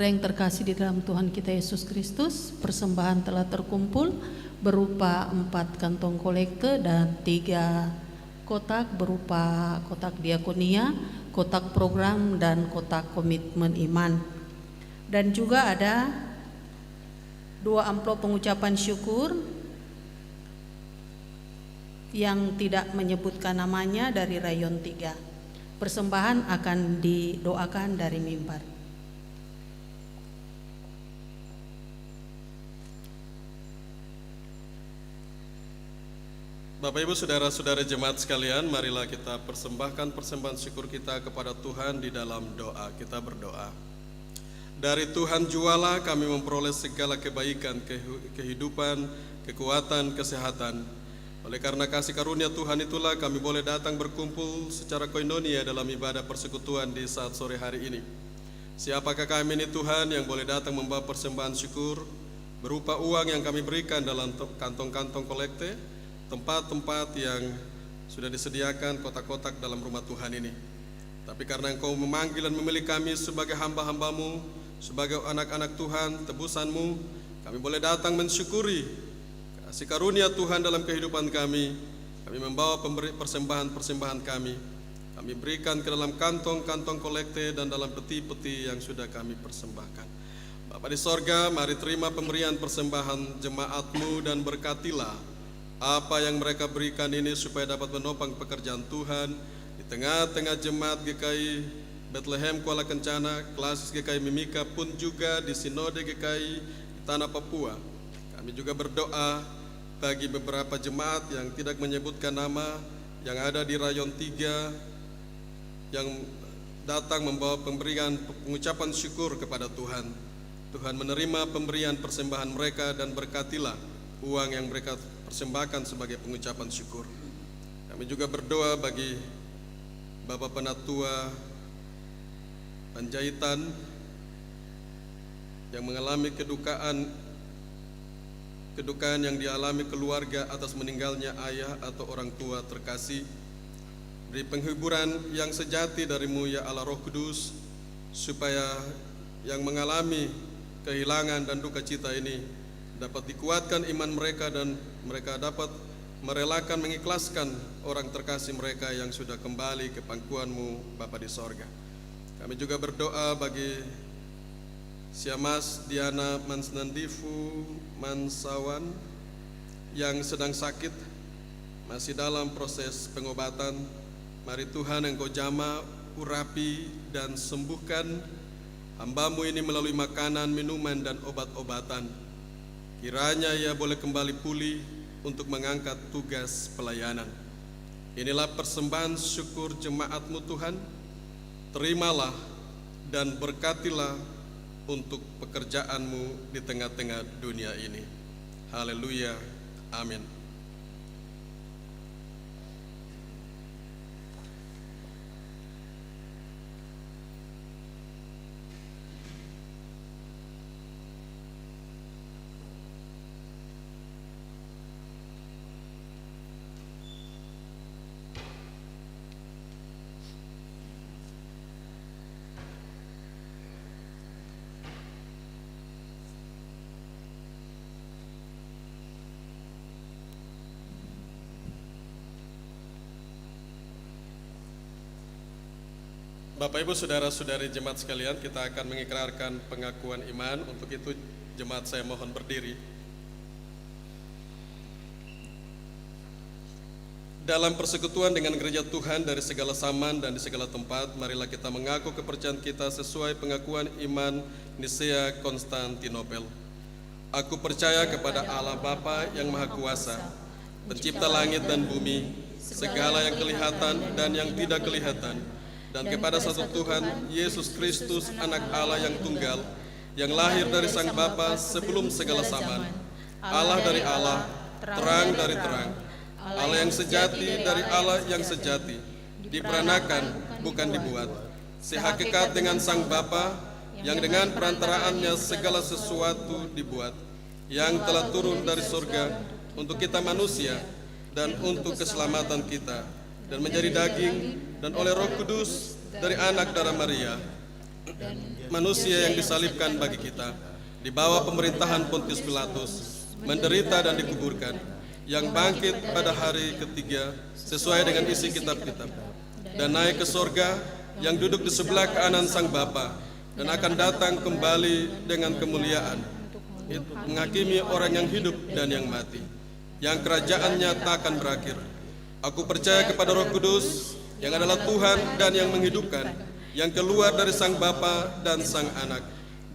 [SPEAKER 5] Saudara yang terkasih di dalam Tuhan kita Yesus Kristus, persembahan telah terkumpul berupa 4 kantong kolekte dan 3 kotak berupa kotak diakonia, kotak program, dan kotak komitmen iman. Dan juga ada 2 amplop pengucapan syukur yang tidak menyebutkan namanya dari rayon 3. Persembahan akan didoakan dari mimbar.
[SPEAKER 3] Bapak Ibu saudara-saudara jemaat sekalian, marilah kita persembahkan persembahan syukur kita kepada Tuhan di dalam doa. Kita berdoa. Dari Tuhan jualah kami memperoleh segala kebaikan, kehidupan, kekuatan, kesehatan. Oleh karena kasih karunia Tuhan itulah kami boleh datang berkumpul secara koinonia dalam ibadah persekutuan di saat sore hari ini. Siapakah kami ini Tuhan yang boleh datang membawa persembahan syukur berupa uang yang kami berikan dalam kantong-kantong kolekte, tempat-tempat yang sudah disediakan kotak-kotak dalam rumah Tuhan ini. Tapi karena Engkau memanggil dan memilih kami sebagai hamba-hamba-Mu, sebagai anak-anak Tuhan, tebusan-Mu, kami boleh datang mensyukuri kasih karunia Tuhan dalam kehidupan kami. Kami membawa persembahan-persembahan kami. Kami berikan ke dalam kantong-kantong kolekte dan dalam peti-peti yang sudah kami persembahkan. Bapa di sorga, mari terima pemberian persembahan jemaat-Mu dan berkatilah apa yang mereka berikan ini supaya dapat menopang pekerjaan Tuhan di tengah-tengah jemaat GKI Bethlehem Kuala Kencana, Klasis GKI Mimika pun juga di Sinode GKI di Tanah Papua. Kami juga berdoa bagi beberapa jemaat yang tidak menyebutkan nama yang ada di rayon 3 yang datang membawa pemberian pengucapan syukur kepada Tuhan. Tuhan menerima pemberian persembahan mereka dan berkatilah uang yang mereka persembahkan sebagai pengucapan syukur. Kami juga berdoa bagi Bapak Penatua Panjaitan yang mengalami kedukaan yang dialami keluarga atas meninggalnya ayah atau orang tua terkasih. Beri penghiburan yang sejati dari-Mu ya Allah Roh Kudus, supaya yang mengalami kehilangan dan duka cita ini dapat dikuatkan iman mereka dan mereka dapat merelakan, mengikhlaskan orang terkasih mereka yang sudah kembali ke pangkuan-Mu Bapa di sorga. Kami juga berdoa bagi Siamas Diana Mansnandifu Mansawan yang sedang sakit, masih dalam proses pengobatan. Mari Tuhan Engkau jamah, urapi dan sembuhkan hamba-Mu ini melalui makanan, minuman dan obat-obatan. Kiranya ia boleh kembali pulih untuk mengangkat tugas pelayanan. Inilah persembahan syukur jemaat-Mu Tuhan. Terimalah dan berkatilah untuk pekerjaan-Mu di tengah-tengah dunia ini. Haleluya. Amin. Bapak Ibu saudara-saudari jemaat sekalian, kita akan mengikrarkan pengakuan iman. Untuk itu jemaat saya mohon berdiri. Dalam persekutuan dengan gereja Tuhan dari segala zaman dan di segala tempat, marilah kita mengaku kepercayaan kita sesuai pengakuan iman Nisea Konstantinopel. Aku percaya kepada Allah Bapa yang Maha Kuasa, pencipta langit dan bumi, segala yang kelihatan dan yang tidak kelihatan, dan kepada satu Tuhan, Yesus Kristus, anak Allah yang tunggal, yang lahir dari Sang Bapa sebelum segala zaman, Allah dari Allah, terang dari terang, Allah yang sejati dari Allah yang sejati, diperanakan, bukan dibuat, sehakikat dengan Sang Bapa, yang dengan perantaraannya segala sesuatu dibuat, yang telah turun dari surga untuk kita manusia dan untuk keselamatan kita, dan menjadi daging dan oleh Roh Kudus dari anak darah Maria manusia yang disalibkan bagi kita, di bawah pemerintahan Pontius Pilatus, menderita dan dikuburkan, yang bangkit pada hari ketiga sesuai dengan isi kitab-kitab, dan naik ke sorga, yang duduk di sebelah kanan Sang Bapa, dan akan datang kembali dengan kemuliaan, menghakimi orang yang hidup dan yang mati, yang kerajaannya tak akan berakhir. Aku percaya kepada Roh Kudus, yang adalah Tuhan dan yang menghidupkan, yang keluar dari Sang Bapa dan Sang Anak,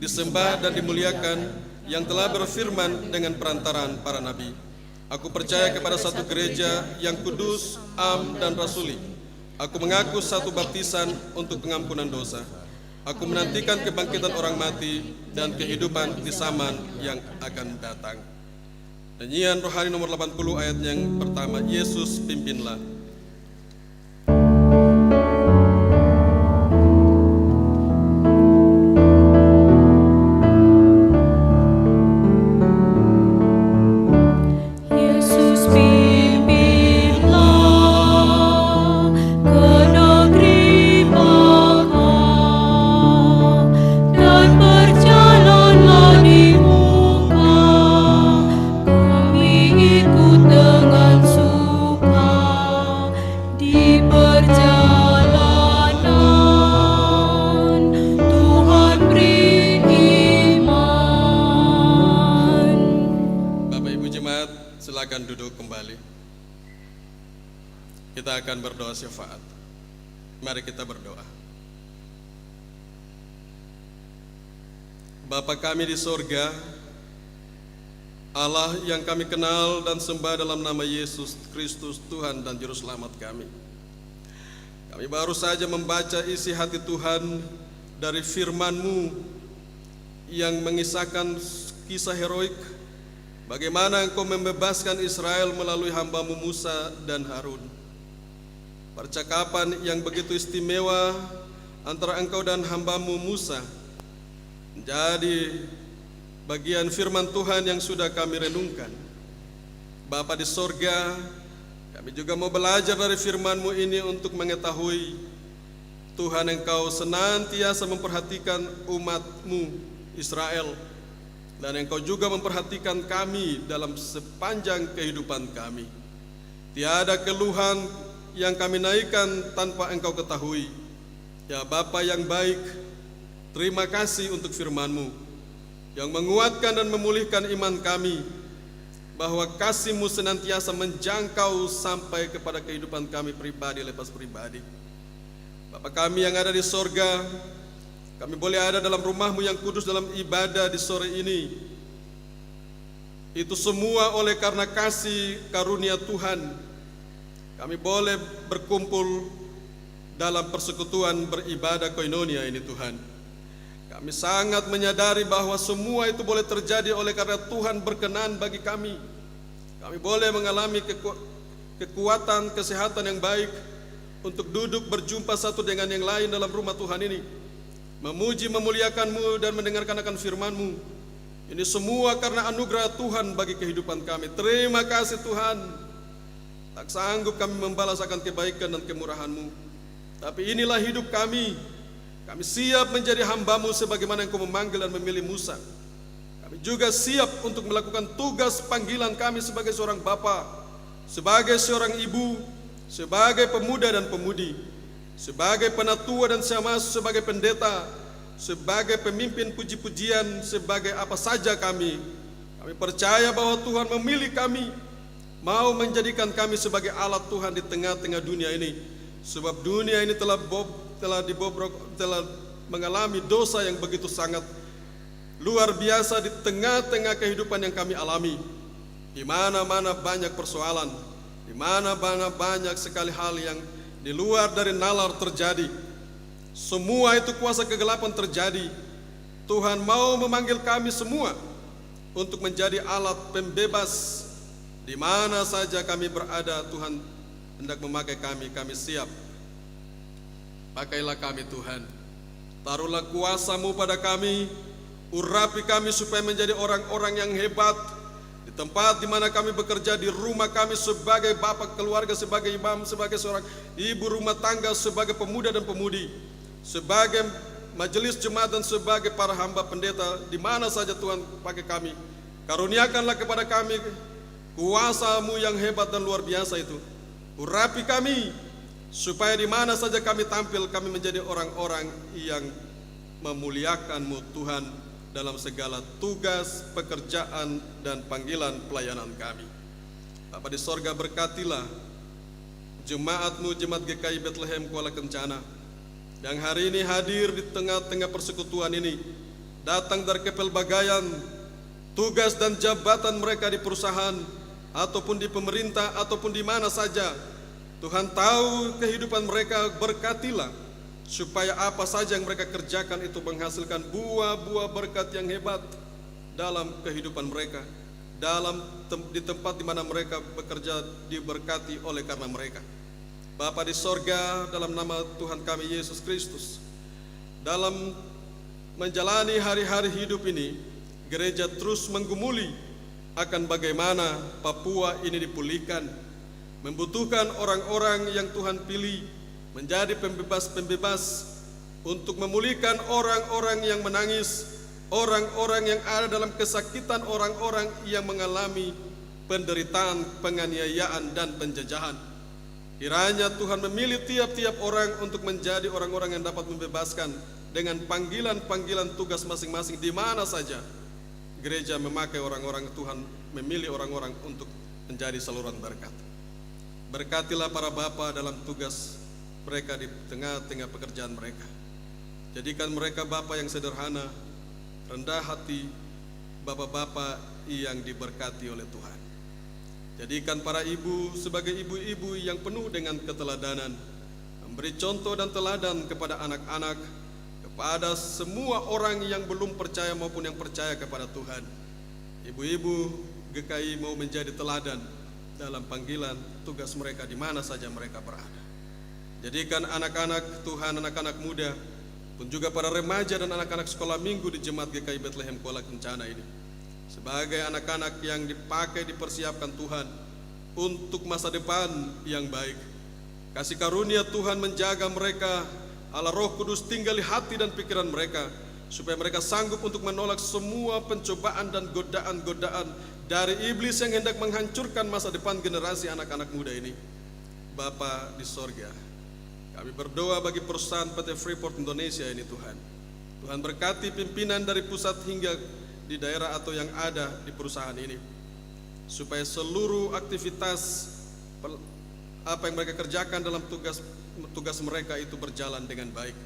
[SPEAKER 3] disembah dan dimuliakan, yang telah berfirman dengan perantaraan para nabi. Aku percaya kepada satu gereja yang kudus, am dan rasuli. Aku mengaku satu baptisan untuk pengampunan dosa. Aku menantikan kebangkitan orang mati dan kehidupan di zaman yang akan datang. Nyanyian rohani nomor 80 ayat yang pertama, Yesus pimpinlah.
[SPEAKER 4] Yesus pimpinlah ke negeri Bapa, dan berjalanlah di muka kami ikut dengan suka di perjalanan Tuhan beri iman.
[SPEAKER 3] Bapak Ibu Jemaat, silakan duduk kembali. Kita akan berdoa syafaat. Mari kita berdoa. Bapa kami di sorga, Allah yang kami kenal dan sembah dalam nama Yesus Kristus, Tuhan dan Juru Selamat kami. Kami baru saja membaca isi hati Tuhan dari firman-Mu yang mengisahkan kisah heroik, bagaimana Engkau membebaskan Israel melalui hamba-Mu Musa dan Harun. Percakapan yang begitu istimewa antara Engkau dan hamba-Mu Musa menjadi bagian firman Tuhan yang sudah kami renungkan. Bapa di sorga, kami juga mau belajar dari firman-Mu ini untuk mengetahui Tuhan Engkau senantiasa memperhatikan umat-Mu Israel, dan Engkau juga memperhatikan kami dalam sepanjang kehidupan kami. Tiada keluhan yang kami naikkan tanpa Engkau ketahui. Ya Bapa yang baik, terima kasih untuk firman-Mu yang menguatkan dan memulihkan iman kami, bahwa kasih-Mu senantiasa menjangkau sampai kepada kehidupan kami pribadi lepas pribadi. Bapa kami yang ada di sorga, kami boleh ada dalam rumah-Mu yang kudus dalam ibadah di sore ini. Itu semua oleh karena kasih karunia Tuhan. Kami boleh berkumpul dalam persekutuan beribadah koinonia ini Tuhan. Kami sangat menyadari bahwa semua itu boleh terjadi oleh karena Tuhan berkenan bagi kami. Kami boleh mengalami kekuatan, kesehatan yang baik untuk duduk berjumpa satu dengan yang lain dalam rumah Tuhan ini, memuji memuliakan-Mu dan mendengarkan akan firman-Mu. Ini semua karena anugerah Tuhan bagi kehidupan kami. Terima kasih Tuhan. Tak sanggup kami membalas akan kebaikan dan kemurahan-Mu, tapi inilah hidup kami. Kami siap menjadi hamba-Mu sebagaimana Engkau memanggil dan memilih Musa. Kami juga siap untuk melakukan tugas panggilan kami sebagai seorang bapa, sebagai seorang ibu, sebagai pemuda dan pemudi, sebagai penatua dan syamás, sebagai pendeta, sebagai pemimpin puji-pujian, sebagai apa saja kami. Kami percaya bahwa Tuhan memilih kami, mau menjadikan kami sebagai alat Tuhan di tengah-tengah dunia ini. Sebab dunia ini telah mengalami dosa yang begitu sangat luar biasa di tengah-tengah kehidupan yang kami alami. Di mana-mana banyak persoalan, di mana-mana banyak sekali hal yang di luar dari nalar terjadi. Semua itu kuasa kegelapan terjadi. Tuhan mau memanggil kami semua untuk menjadi alat pembebas. Di mana saja kami berada, Tuhan hendak memakai kami, kami siap. Pakailah kami Tuhan. Taruhlah kuasa-Mu pada kami, urapi kami supaya menjadi orang-orang yang hebat di tempat di mana kami bekerja, di rumah kami sebagai bapa keluarga, sebagai imam, sebagai seorang ibu rumah tangga, sebagai pemuda dan pemudi, sebagai majelis jemaat dan sebagai para hamba pendeta di mana saja Tuhan pakai kami. Karuniakanlah kepada kami kuasa-Mu yang hebat dan luar biasa itu. Urapi kami supaya di mana saja kami tampil kami menjadi orang-orang yang memuliakan-Mu Tuhan dalam segala tugas, pekerjaan dan panggilan pelayanan kami. Bapa di sorga, berkatilah jemaat-Mu, jemaat GKI Bethlehem Kuala Kencana yang hari ini hadir di tengah-tengah persekutuan ini, datang dari kepelbagaian tugas dan jabatan mereka di perusahaan ataupun di pemerintah ataupun di mana saja. Tuhan tahu kehidupan mereka, berkatilah supaya apa saja yang mereka kerjakan itu menghasilkan buah-buah berkat yang hebat dalam kehidupan mereka, di tempat di mana mereka bekerja diberkati oleh karena mereka. Bapa di sorga, dalam nama Tuhan kami Yesus Kristus, dalam menjalani hari-hari hidup ini, gereja terus menggumuli akan bagaimana Papua ini dipulihkan, membutuhkan orang-orang yang Tuhan pilih menjadi pembebas-pembebas untuk memulihkan orang-orang yang menangis, orang-orang yang ada dalam kesakitan, orang-orang yang mengalami penderitaan, penganiayaan dan penjajahan. Kiranya Tuhan memilih tiap-tiap orang untuk menjadi orang-orang yang dapat membebaskan dengan panggilan-panggilan tugas masing-masing di mana saja gereja memakai orang-orang, Tuhan memilih orang-orang untuk menjadi saluran berkat. Berkatilah para bapa dalam tugas mereka di tengah-tengah pekerjaan mereka. Jadikan mereka bapa yang sederhana, rendah hati, bapa-bapa yang diberkati oleh Tuhan. Jadikan para ibu sebagai ibu-ibu yang penuh dengan keteladanan, memberi contoh dan teladan kepada anak-anak, kepada semua orang yang belum percaya maupun yang percaya kepada Tuhan. Ibu-ibu GKI mau menjadi teladan dalam panggilan tugas mereka di mana saja mereka berada. Jadikan anak-anak Tuhan, anak-anak muda, pun juga para remaja dan anak-anak sekolah minggu di Jemaat GKI Bethlehem Kuala Kencana ini sebagai anak-anak yang dipakai, dipersiapkan Tuhan untuk masa depan yang baik. Kasih karunia Tuhan menjaga mereka, Allah Roh Kudus tinggal di hati dan pikiran mereka, supaya mereka sanggup untuk menolak semua pencobaan dan godaan-godaan dari iblis yang hendak menghancurkan masa depan generasi anak-anak muda ini. Bapa di sorga, kami berdoa bagi perusahaan PT Freeport Indonesia ini Tuhan. Tuhan berkati pimpinan dari pusat hingga di daerah atau yang ada di perusahaan ini, supaya seluruh aktivitas apa yang mereka kerjakan dalam tugas mereka itu berjalan dengan baik.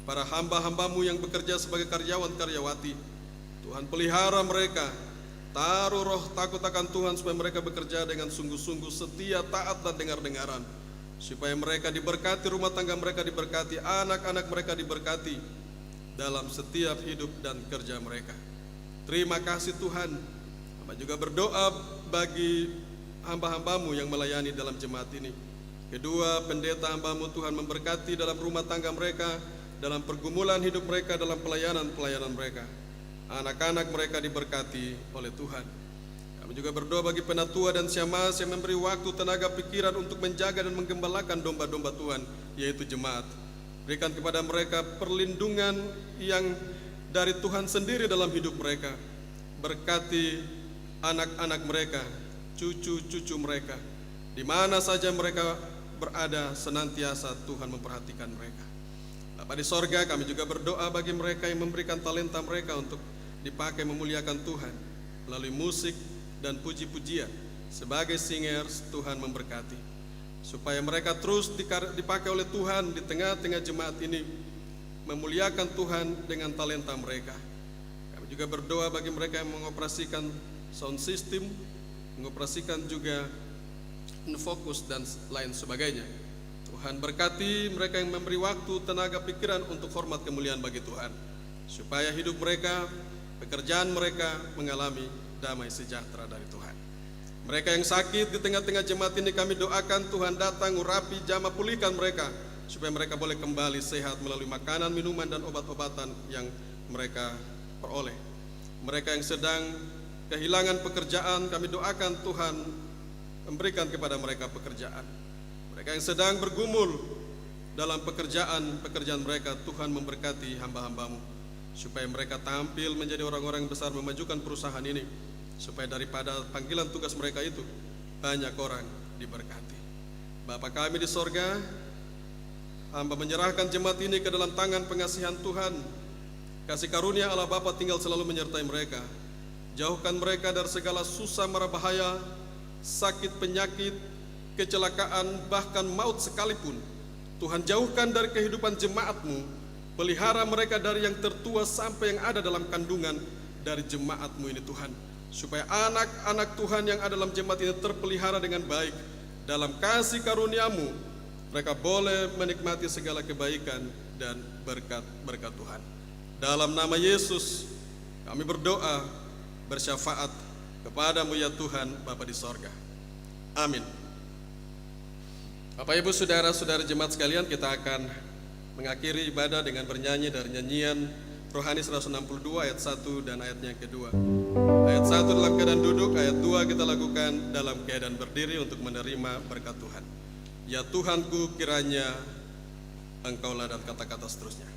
[SPEAKER 3] Para hamba-Hamba-Mu yang bekerja sebagai karyawan-karyawati, Tuhan pelihara mereka, taruh roh takut akan Tuhan supaya mereka bekerja dengan sungguh-sungguh setia, taat dan dengar-dengaran, supaya mereka diberkati, rumah tangga mereka diberkati, anak-anak mereka diberkati dalam setiap hidup dan kerja mereka. Terima kasih Tuhan. Hamba juga berdoa bagi hamba-Hamba-Mu yang melayani dalam jemaat ini. Kedua pendeta hamba-Mu Tuhan memberkati dalam rumah tangga mereka, dalam pergumulan hidup mereka, dalam pelayanan mereka. Anak-anak mereka diberkati oleh Tuhan. Kami juga berdoa bagi penatua dan syamaz yang memberi waktu, tenaga, pikiran untuk menjaga dan menggembalakan domba-domba Tuhan, yaitu jemaat. Berikan kepada mereka perlindungan yang dari Tuhan sendiri dalam hidup mereka. Berkati anak-anak mereka, cucu-cucu mereka, di mana saja mereka berada, senantiasa Tuhan memperhatikan mereka. Bapa di sorga, kami juga berdoa bagi mereka yang memberikan talenta mereka untuk dipakai memuliakan Tuhan melalui musik dan puji-pujian sebagai singers. Tuhan memberkati supaya mereka terus dipakai oleh Tuhan di tengah-tengah jemaat ini, memuliakan Tuhan dengan talenta mereka. Kami juga berdoa bagi mereka yang mengoperasikan sound system, mengoperasikan juga fokus dan lain sebagainya. Tuhan berkati mereka yang memberi waktu, tenaga, pikiran untuk hormat kemuliaan bagi Tuhan, supaya hidup mereka, pekerjaan mereka mengalami damai sejahtera dari Tuhan. Mereka yang sakit di tengah-tengah jemaat ini kami doakan Tuhan datang, urapi, jamah, pulihkan mereka, supaya mereka boleh kembali sehat melalui makanan, minuman dan obat-obatan yang mereka peroleh. Mereka yang sedang kehilangan pekerjaan, kami doakan Tuhan memberikan kepada mereka pekerjaan. Mereka yang sedang bergumul dalam pekerjaan mereka. Tuhan memberkati hamba-hambamu, supaya mereka tampil menjadi orang-orang besar memajukan perusahaan ini, supaya daripada panggilan tugas mereka itu banyak orang diberkati. Bapa kami di sorga, hamba menyerahkan jemaat ini ke dalam tangan pengasihan Tuhan. Kasih karunia Allah Bapa tinggal selalu menyertai mereka. Jauhkan mereka dari segala susah mara bahaya, sakit penyakit, kecelakaan, bahkan maut sekalipun. Tuhan jauhkan dari kehidupan jemaat-Mu. Pelihara mereka dari yang tertua sampai yang ada dalam kandungan dari jemaat-Mu ini Tuhan. Supaya anak-anak Tuhan yang ada dalam jemaat ini terpelihara dengan baik. Dalam kasih karunia-Mu, mereka boleh menikmati segala kebaikan dan berkat-berkat Tuhan. Dalam nama Yesus, kami berdoa, bersyafaat kepada-Mu ya Tuhan, Bapa di sorga. Amin. Bapak Ibu saudara-saudara jemaat sekalian, kita akan mengakhiri ibadah dengan bernyanyi dari nyanyian Rohani 162 ayat 1 dan ayatnya yang kedua. Ayat 1 dalam keadaan duduk, ayat 2 kita lakukan dalam keadaan berdiri untuk menerima berkat Tuhan. Ya Tuhanku, kiranya Engkaulah, dan kata-kata seterusnya.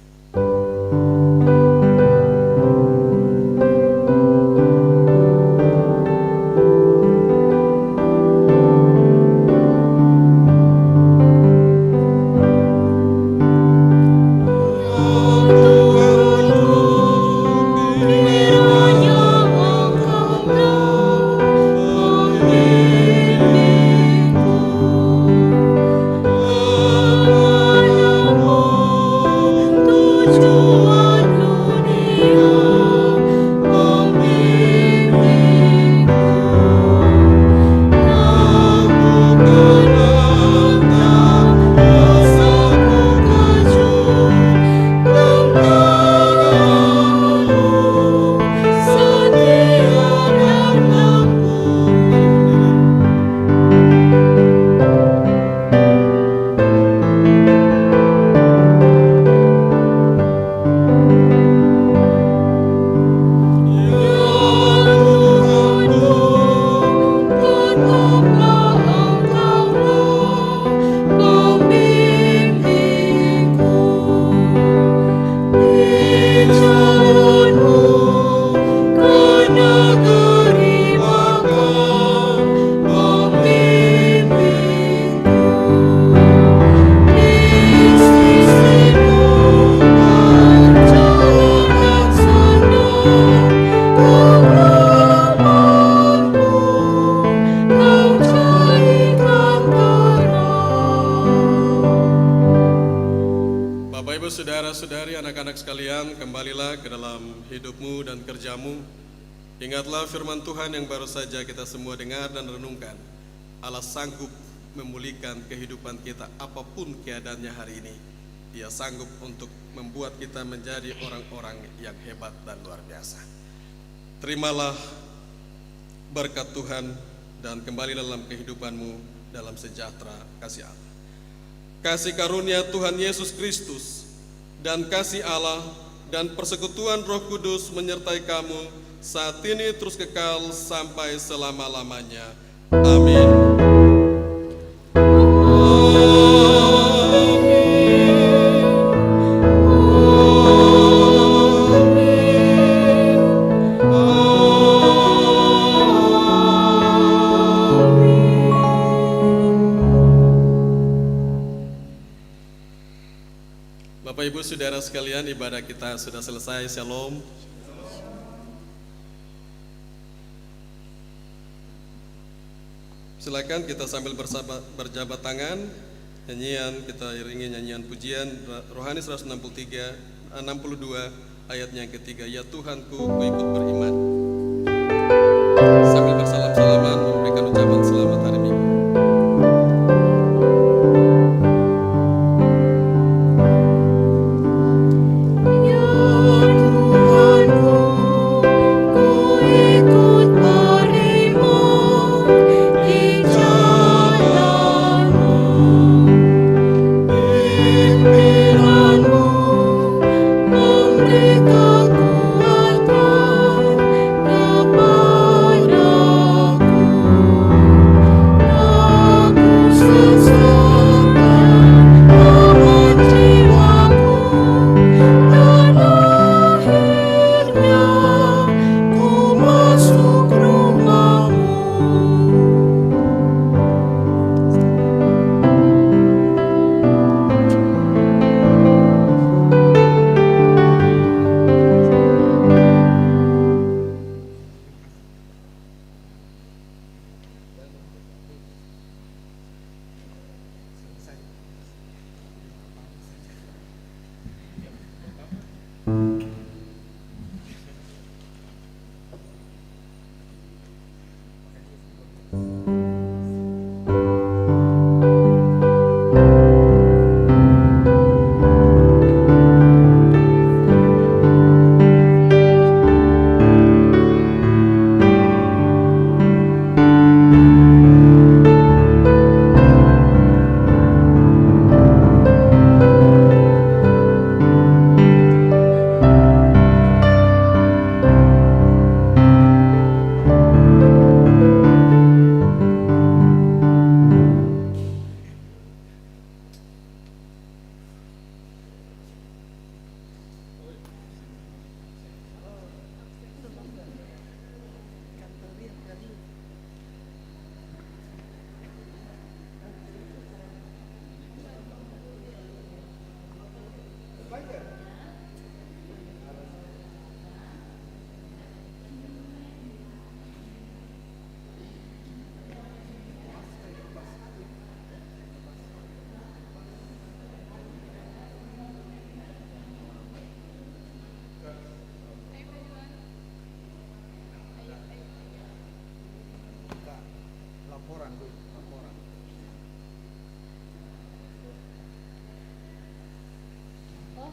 [SPEAKER 3] Saudara-saudari, anak-anak sekalian, kembalilah ke dalam hidupmu dan kerjamu. Ingatlah firman Tuhan yang baru saja kita semua dengar dan renungkan. Allah sanggup memulihkan kehidupan kita apapun keadaannya hari ini. Dia sanggup untuk membuat kita menjadi orang-orang yang hebat dan luar biasa. Terimalah berkat Tuhan dan kembali dalam kehidupanmu dalam sejahtera kasih Allah. Kasih karunia Tuhan Yesus Kristus dan kasih Allah dan persekutuan Roh Kudus menyertai kamu saat ini terus kekal sampai selama-lamanya. Amin. Bapak Ibu saudara sekalian, ibadah kita sudah selesai. Shalom. Silakan kita sambil berjabat tangan. Nyanyian kita iringi nyanyian pujian Rohani 162 ayatnya yang ketiga. Ya Tuhanku, ku ikut beriman. Sambil bersalam-salaman memberikan ucapan selamat hari Minggu.
[SPEAKER 4] Kekuatan kepadaku.
[SPEAKER 6] Laporan dulu, laporan.
[SPEAKER 5] Oh,